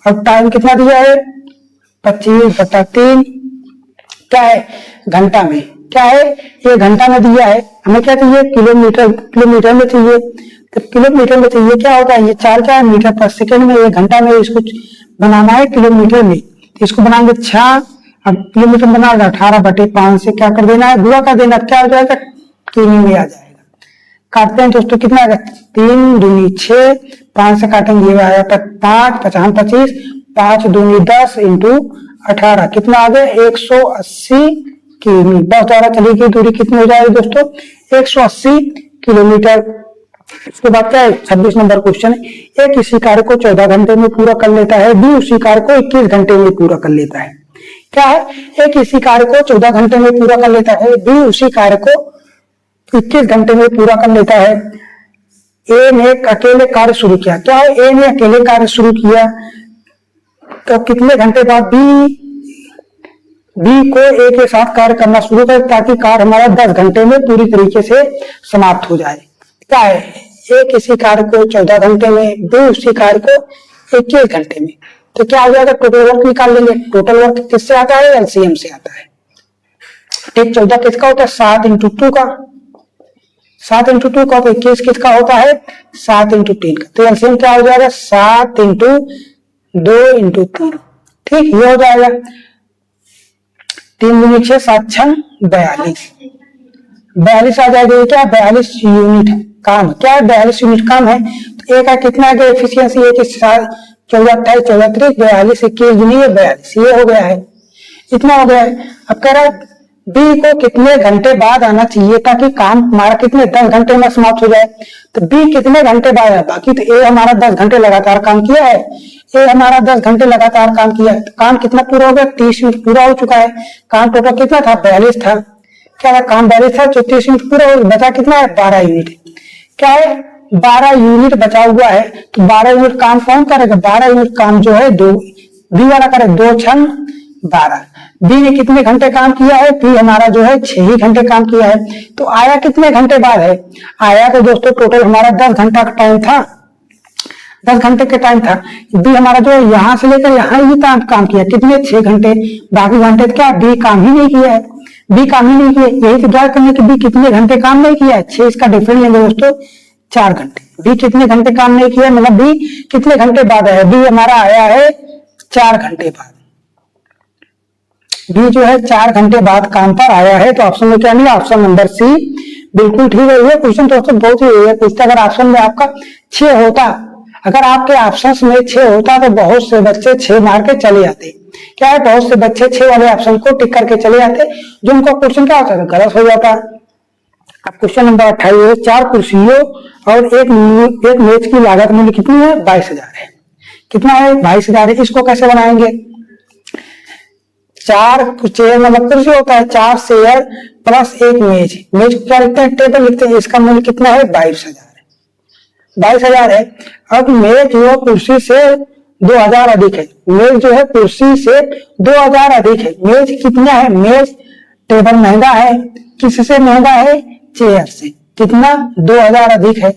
और टाइम कितना दिया है, 25/3 क्या है, घंटा में। क्या है, ये घंटा में दिया है। हमें क्या चाहिए, किलोमीटर में चाहिए। तो किलोमीटर में चाहिए, क्या होगा, ये चाल क्या है, मीटर पर सेकेंड में, ये घंटा में, इसको बनाना है किलोमीटर में। तो इसको बनाएंगे 6, अब किलोमीटर बना 18/5 से क्या कर देना है, गुणा कर देना। क्या हो जाएगा, 3 में आ जाएगा। काटते हैं दोस्तों, कितना आएगा, 3 दूनी 6, 5 से काटेंगे, ये आया 5, 5 25, 5 दूनी 10 इंटू 18 कितना आ गया, 180 किमी। बस द्वारा चली गई दूरी कितनी हो जाएगी दोस्तों, 180 किलोमीटर। इसके बाद क्या है, 26 नंबर क्वेश्चन है। एक इसी कार्य को 14 घंटे में पूरा कर लेता है, बी उसी कार्य को 21 घंटे में पूरा कर लेता है। क्या है, एक इसी कार्य को 14 घंटे में पूरा कर लेता है, बी उसी कार्य को 21 घंटे में पूरा कर लेता है। ए ने अकेले कार्य शुरू किया। क्या है, ए ने अकेले कार्य शुरू किया, तो कितने घंटे बाद बी को ए के साथ कार्य करना शुरू करे, ताकि कार्य हमारा 10 घंटे में पूरी तरीके से समाप्त हो जाए। क्या है, ए किसी कार्य को 14 घंटे में, बी उसी कार्य को 21 घंटे में। तो क्या हो जाएगा, टोटल वर्क निकाल लेंगे। टोटल वर्क किससे आता है, एलसीएम से आता है। ठीक, 14 किसका होता है, 7 इंटू 2 का, 7 इंटू 2 का। 21 किसका होता है, 7 इंटू 3 का। तो एलसीएम क्या हो जाएगा, 7 इंटू 2 इंटू 3। ठीक, ये हो जाएगा 3 दूनी 6, 7 6 42, 42 आ जाएगा। क्या 42 यूनिट काम, क्या 42 यूनिट काम है। तो ए का कितना है एफिशिएंसी, है कि 14 28 14 30 42 21 दूनी 42, ये हो गया है, इतना हो गया है। अब कह रहा है बी को कितने घंटे बाद आना चाहिए, ताकि काम हमारा कितने 10 घंटे में समाप्त हो जाए। तो बी कितने घंटे बाद है, बाकी तो ए हमारा 10 घंटे लगातार काम किया है, ए हमारा 10 घंटे लगातार काम किया है। तो काम कितना पूरा हो गया, 30 मिनट पूरा हो चुका है। काम टोटल कितना था, 42 था। क्या है, काम 42 था, जो 30 मिनट पूरा हो, बचा कितना है, 12 यूनिट। क्या है, 12 यूनिट बचा हुआ है। तो 12 यूनिट काम कौन करेगा, 12 यूनिट काम जो है बी वाला करे, 2 6 12। बी ने कितने घंटे काम किया है, बी हमारा जो है 6 ही घंटे काम किया है। तो आया कितने घंटे बाद है, आया तो दोस्तों टोटल हमारा 10 घंटा का टाइम था, 10 घंटे का टाइम था। बी हमारा जो है यहाँ से लेकर यहाँ ही काम किया, कितने 6 घंटे, बाकी घंटे क्या बी काम ही नहीं किया है, बी काम ही नहीं किया। यही तो ज्ञात करने की बी कितने घंटे काम नहीं किया है। 6 इसका डिफरेंस लेंगे दोस्तों, 4 घंटे। बी कितने घंटे काम नहीं किया, मतलब बी कितने घंटे बाद आया, बी हमारा आया है 4 घंटे बाद। बी जो है 4 घंटे बाद काम पर आया है। तो ऑप्शन में क्या मिला, ऑप्शन नंबर सी बिल्कुल ठीक है। ये क्वेश्चन दोस्तों बहुत ही पूछता, अगर ऑप्शन में आपका 6 होता, अगर आपके ऑप्शन में 6 होता तो बहुत से बच्चे 6 मार के चले जाते। क्या है, बहुत से बच्चे 6 वाले ऑप्शन को टिक करके चले जाते, जो उनका क्वेश्चन क्या होता है, गलत हो जाता। अब क्वेश्चन नंबर 28 है, 4 कुर्सियों और एक मेज की लागत मूल्य कितनी है? 22,000 है। कितना है? 22,000 है। इसको कैसे बनाएंगे? 4 चेयर मतलब कुर्सी होता है, 4 चेयर प्लस एक मेज, मेज को क्या लिखते हैं? टेबल लिखते हैं। इसका मूल्य कितना है? 22,000 है। 22,000 है। अब मेज जो कुर्सी से 2,000 अधिक है, मेज जो है कुर्सी से 2,000 अधिक है। मेज कितना है? मेज टेबल महंगा है, किससे महंगा है? चेयर से। कितना? 2,000 अधिक है।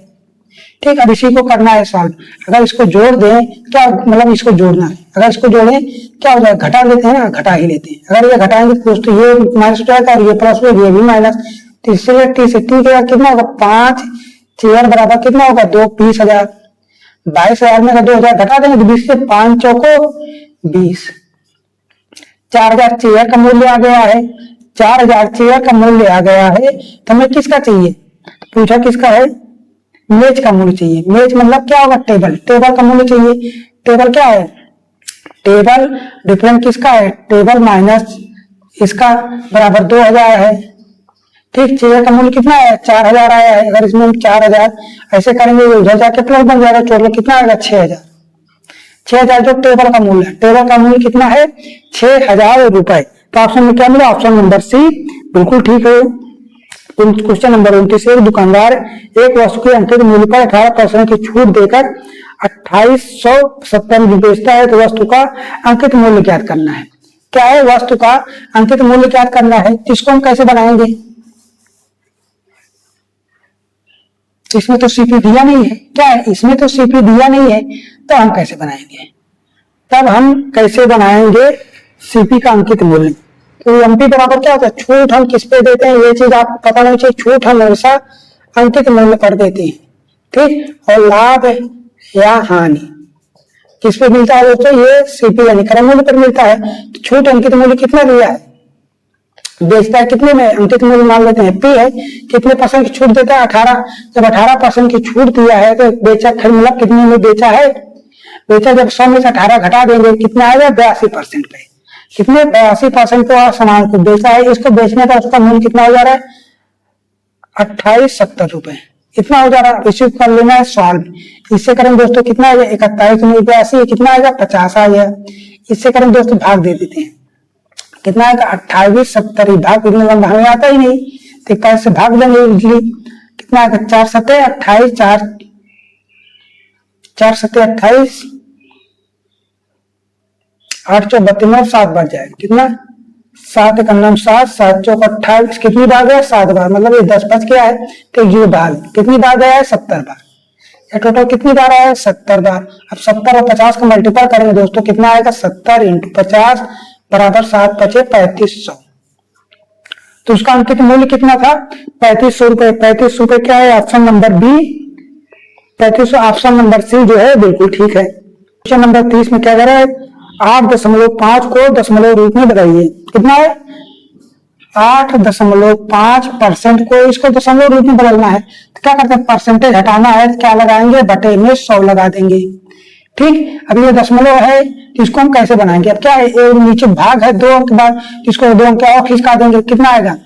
ठीक, अब इसी को करना है सॉल्व। अगर इसको जोड़ दें, क्या मतलब इसको जोड़ना है, अगर इसको जोड़ें क्या हो जाएगा? घटा लेते हैं ना, घटा ही लेते हैं। अगर ये घटाएंगे तो ये माइनस हो जाएगा और ये प्लस हो, ये भी माइनस। तो इससे टी से टी का कितना होगा? 5 चेयर बराबर कितना होगा? 2 20,000। 22,000 में 2,000 घटा देंगे तो 20 से 5 चौको 20। 4,000 चेयर का मूल्य आ गया है। 4,000 चेयर का मूल्य आ गया है। तो हमें किसका चाहिए? पूछा किसका है? मेज का मूल्य चाहिए। मेज मतलब क्या होगा? टेबल। टेबल का मूल्य चाहिए। टेबल क्या है? टेबल डिफरेंस किसका है? टेबल माइनस इसका बराबर 2,000 है। ठीक, चेयर का मूल्य कितना है? 4,000 आया है। अगर इसमें हम 4,000 ऐसे करेंगे उधर जाके प्लस बन जाएगा, टोटल कितना आएगा? 6,000। 6,000 जो टेबल का मूल्य है, टेबल का मूल्य कितना है? 6,000 रुपए। तो ऑप्शन में क्या मिला? ऑप्शन नंबर सी बिल्कुल ठीक है। क्वेश्चन नंबर 29, एक दुकानदार एक वस्तु के अंकित मूल्य पर 18% की छूट देकर 2870 में बेचता है, तो वस्तु का अंकित मूल्य ज्ञात करना है। क्या है? वस्तु का अंकित मूल्य ज्ञात करना है। इसको हम कैसे बनाएंगे? इसमें तो सीपी दिया नहीं है। क्या है? इसमें तो सीपी दिया नहीं है, तो हम कैसे बनाएंगे? तब हम कैसे बनाएंगे सीपी का अंकित मूल्य? तो एमपी बराबर क्या होता है? छूट हम किस पे देते हैं, ये चीज आपको पता नहीं चाहिए। छूट हम हमेशा अंकित मूल्य पर देते हैं। ठीक, और लाभ या हानि किस पे मिलता है दोस्तों? ये सीपी यानी क्रय मूल्य पर मिलता है। तो छूट अंकित मूल्य कितना दिया है? बेचता है कितने में? अंकित मूल्य मान लेते हैं पी है। कितने परसेंट की छूट देता है? 18। जब 18% की छूट दिया है तो बेचा मतलब कितने में बेचा है? बेचा जब 100 में से 18 घटा देंगे कितना आएगा? 82% पे। कितने? 82% को सामान को बेचा है। इसको बेचने का उसका मूल्य कितना हो जा रहा है? 2870 रुपए। इतना हो जा रहा है। इसी कर लेना है सॉल्व। इससे करें दोस्तों कितना आएगा? 41 में 82 कितना आएगा? 50 आ गया। इससे करें दोस्तों भाग दे देते हैं। कितना आएगा? 2870। भाग कितने लंबा हमें आता ही नहीं, तो 41 से भाग देंगे इजली। कितना आएगा? 4 सत्ते 28, 4 सत्ते 28, 8 चौक 32, 7 बार जाएगा। कितना? 7 एक 7, 7 चौक 28। कितनी बार गया? 7 बार। मतलब ये 10 बच गया है तो ये भाग कितनी बार गया है? 70 बार। या टोटल कितनी बार आया है? 70 बार। अब 70 और 50 का मल्टीपल करेंगे दोस्तों, कितना आएगा? 70 × 50 बराबर 7 बचे 3500। तो उसका अंकित मूल्य कितना था? 3500 रुपए। 3500 रुपए क्या है? Option number B 3500। Option number C जो है बिल्कुल ठीक है। क्वेश्चन नंबर 30 में क्या कर रहा है? 8.5 को दशमलव रूप में बताइए। कितना है? 8.5% को इसको दशमलव रूप में बदलना है। तो क्या करते हैं? परसेंटेज हटाना है तो क्या लगाएंगे? बटे में 100 लगा देंगे। ठीक, अब ये दशमलव है तो इसको हम कैसे बनाएंगे? अब क्या है? ये नीचे भाग है 2 अंक के बाद, इसको 2 अंक और खिसका देंगे। कितना आएगा?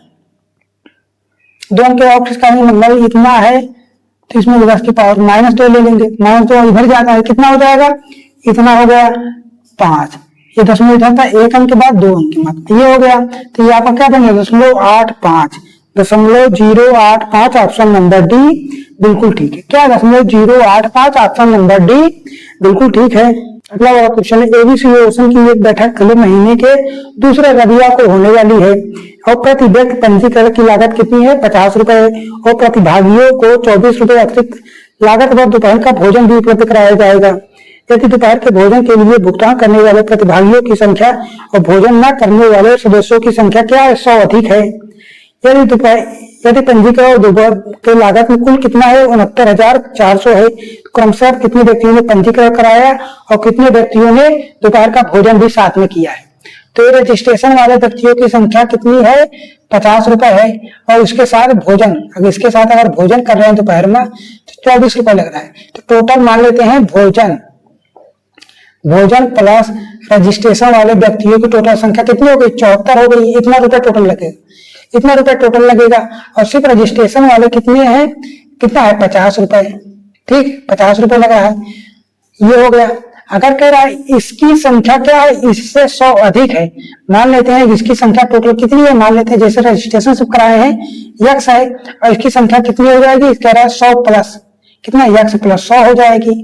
2 अंक और खिसका देंगे मतलब इतना है, तो इसमें 10 की पावर -2 ले लेंगे। -2 इधर जाता है, कितना हो जाएगा? इतना हो गया 5। ये दशमलव इधर था, 1 अंक के बाद 2 अंक के बाद ये हो गया। तो ये आपका क्या बनेगा? 0.85, 0.085। ऑप्शन नंबर डी बिल्कुल ठीक है। क्या? 0.085। ऑप्शन नंबर डी बिल्कुल ठीक है। अगला वाला क्वेश्चन है, एबीसी ओशन की एक बैठक अगले महीने के दूसरे रविवार को होने वाली है और प्रति व्यक्ति पंजीकरण की लागत कितनी है? 50 रुपए और प्रतिभागियों को 24 रुपए अतिरिक्त लागत पर दोपहर का भोजन भी उपलब्ध कराया जाएगा। यदि दोपहर के भोजन के लिए भुगतान करने वाले प्रतिभागियों की संख्या और भोजन न करने वाले सदस्यों की संख्या क्या है? 100 अधिक है। यदि पंजीकरण दोपहर के लागत में कुल कितना है? 69,400 है। क्रमशः कितने व्यक्तियों ने पंजीकरण कराया और कितने व्यक्तियों ने दोपहर का भोजन भी साथ में किया है? तो रजिस्ट्रेशन वाले व्यक्तियों की संख्या कितनी है? 50 रुपए है। और इसके साथ भोजन, अगर इसके साथ अगर भोजन कर रहे हैं दोपहर में तो 24 रुपए लग रहा है। तो टोटल मान लेते हैं भोजन प्लस रजिस्ट्रेशन वाले व्यक्तियों की टोटल संख्या कितनी हो गई? 74 हो गई। इतना रुपए टोटल लगेगा। इतना रुपए टोटल लगेगा। और सिर्फ रजिस्ट्रेशन वाले कितने हैं, कितना है 50 रुपए, ठीक 50 रुपए लगा है। ये हो गया। अगर कह रहा है इसकी संख्या क्या है, इससे 100 अधिक है, मान लेते हैं इसकी संख्या टोटल कितनी है, मान लेते हैं जैसे रजिस्ट्रेशन सब कराए हैं x है और इसकी संख्या कितनी हो जाएगी, कह रहा है 100 प्लस कितना x प्लस 100 हो जाएगी,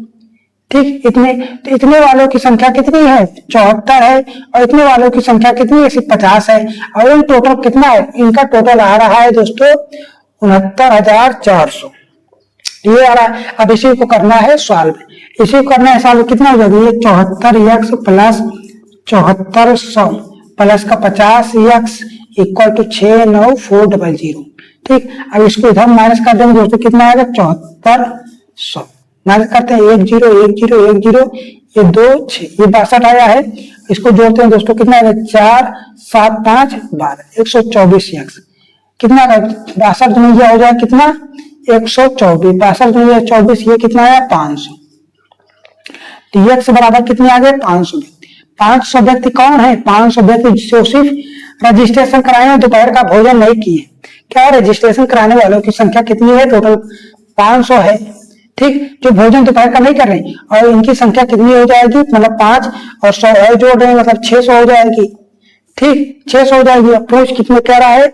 ठीक। इतने तो इतने वालों की संख्या कितनी है 74 है और इतने वालों की संख्या कितनी है सिर्फ 50 है। और इन टोटल कितना है, इनका टोटल आ रहा है दोस्तों 69,400 ये आ रहा है। अब इसी को करना है सॉल्व, इसी को करना है सॉल्व, कितना हो जाएगा ये 74x प्लस 7400 प्लस का 50x इक्वल टू 69400, ठीक। अब इसको इधर माइनस कर देंगे दोस्तों, कितना आएगा 7400, माइनस करते हैं 10 10 10 ये 2 6 ये 62 आया है। इसको जोड़ते हैं दोस्तों, कितना आएगा 4 7 5 12 124x, कितना 62 में यह हो जाए कितना 124, 62 में 24 ये कितना आया 500, तो x बराबर कितने आ गए 500 व्यक्ति। 500 व्यक्ति कौन है, 500 व्यक्ति जो सिर्फ रजिस्ट्रेशन कराए हैं, दोपहर का भोजन नहीं किए। क्या रजिस्ट्रेशन कराने वालों की संख्या कितनी है, टोटल 500 है, ठीक। जो भोजन दोपहर का नहीं कर रहे हैं और इनकी संख्या कितनी हो जाएगी, मतलब 5 और 100 और जोड़ रहे हैं मतलब 600 हो जाएगी, ठीक 600 हो जाएगी। अप्रोच कितने कह रहा है,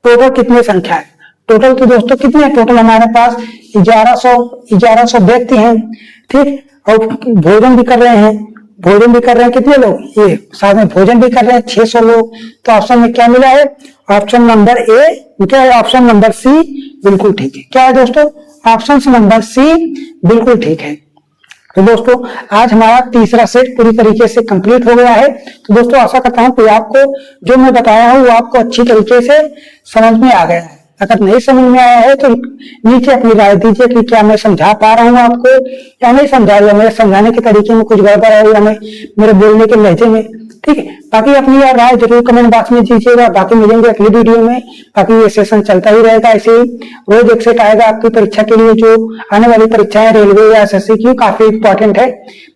टोटल कितनी संख्या है, टोटल तो दोस्तों कितने हैं, टोटल हमारे पास 1100 व्यक्ति हैं, ठीक। और भोजन भी कर रहे हैं, भोजन भी कर रहे हैं कितने लोग, ये साथ में भोजन भी कर रहे हैं 600 लोग। तो ऑप्शन में क्या मिला है, ऑप्शन नंबर ए क्या है, ऑप्शन नंबर सी बिल्कुल ठीक है। क्या है दोस्तों, ऑप्शन नंबर सी बिल्कुल ठीक है। तो दोस्तों आज हमारा तीसरा सेट पूरी तरीके से कंप्लीट हो गया है। तो दोस्तों आशा करता हूं कि आपको जो मैं बताया हूं वो आपको अच्छी तरीके से समझ में आ गया है। अगर नहीं समझ में आया है तो नीचे अपनी राय दीजिए कि क्या मैं समझा पा रहा हूँ आपको या नहीं समझा, या मेरे समझाने के तरीके में कुछ गड़बड़ है या मेरे बोलने के लहजे में, ठीक है। बाकी अपनी राय जरूर कमेंट बॉक्स में दीजिएगा। बाकी मिलेंगे अगली वीडियो में। बाकी ये सेशन चलता ही रहेगा, ऐसे ही रोज एक सेट आएगा आपकी परीक्षा के लिए। जो आने वाली परीक्षाएं रेलवे या एसएससी की काफी इंपॉर्टेंट है।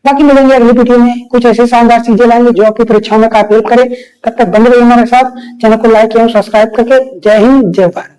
बाकी मिलेंगे अगली वीडियो में, कुछ ऐसे शानदार चीजें लाएंगे जो आपकी परीक्षाओं में काफी हेल्प करे। तब तक बने रहिए हमारे साथ, चैनल को लाइक एवं सब्सक्राइब करके। जय हिंद जय भारत।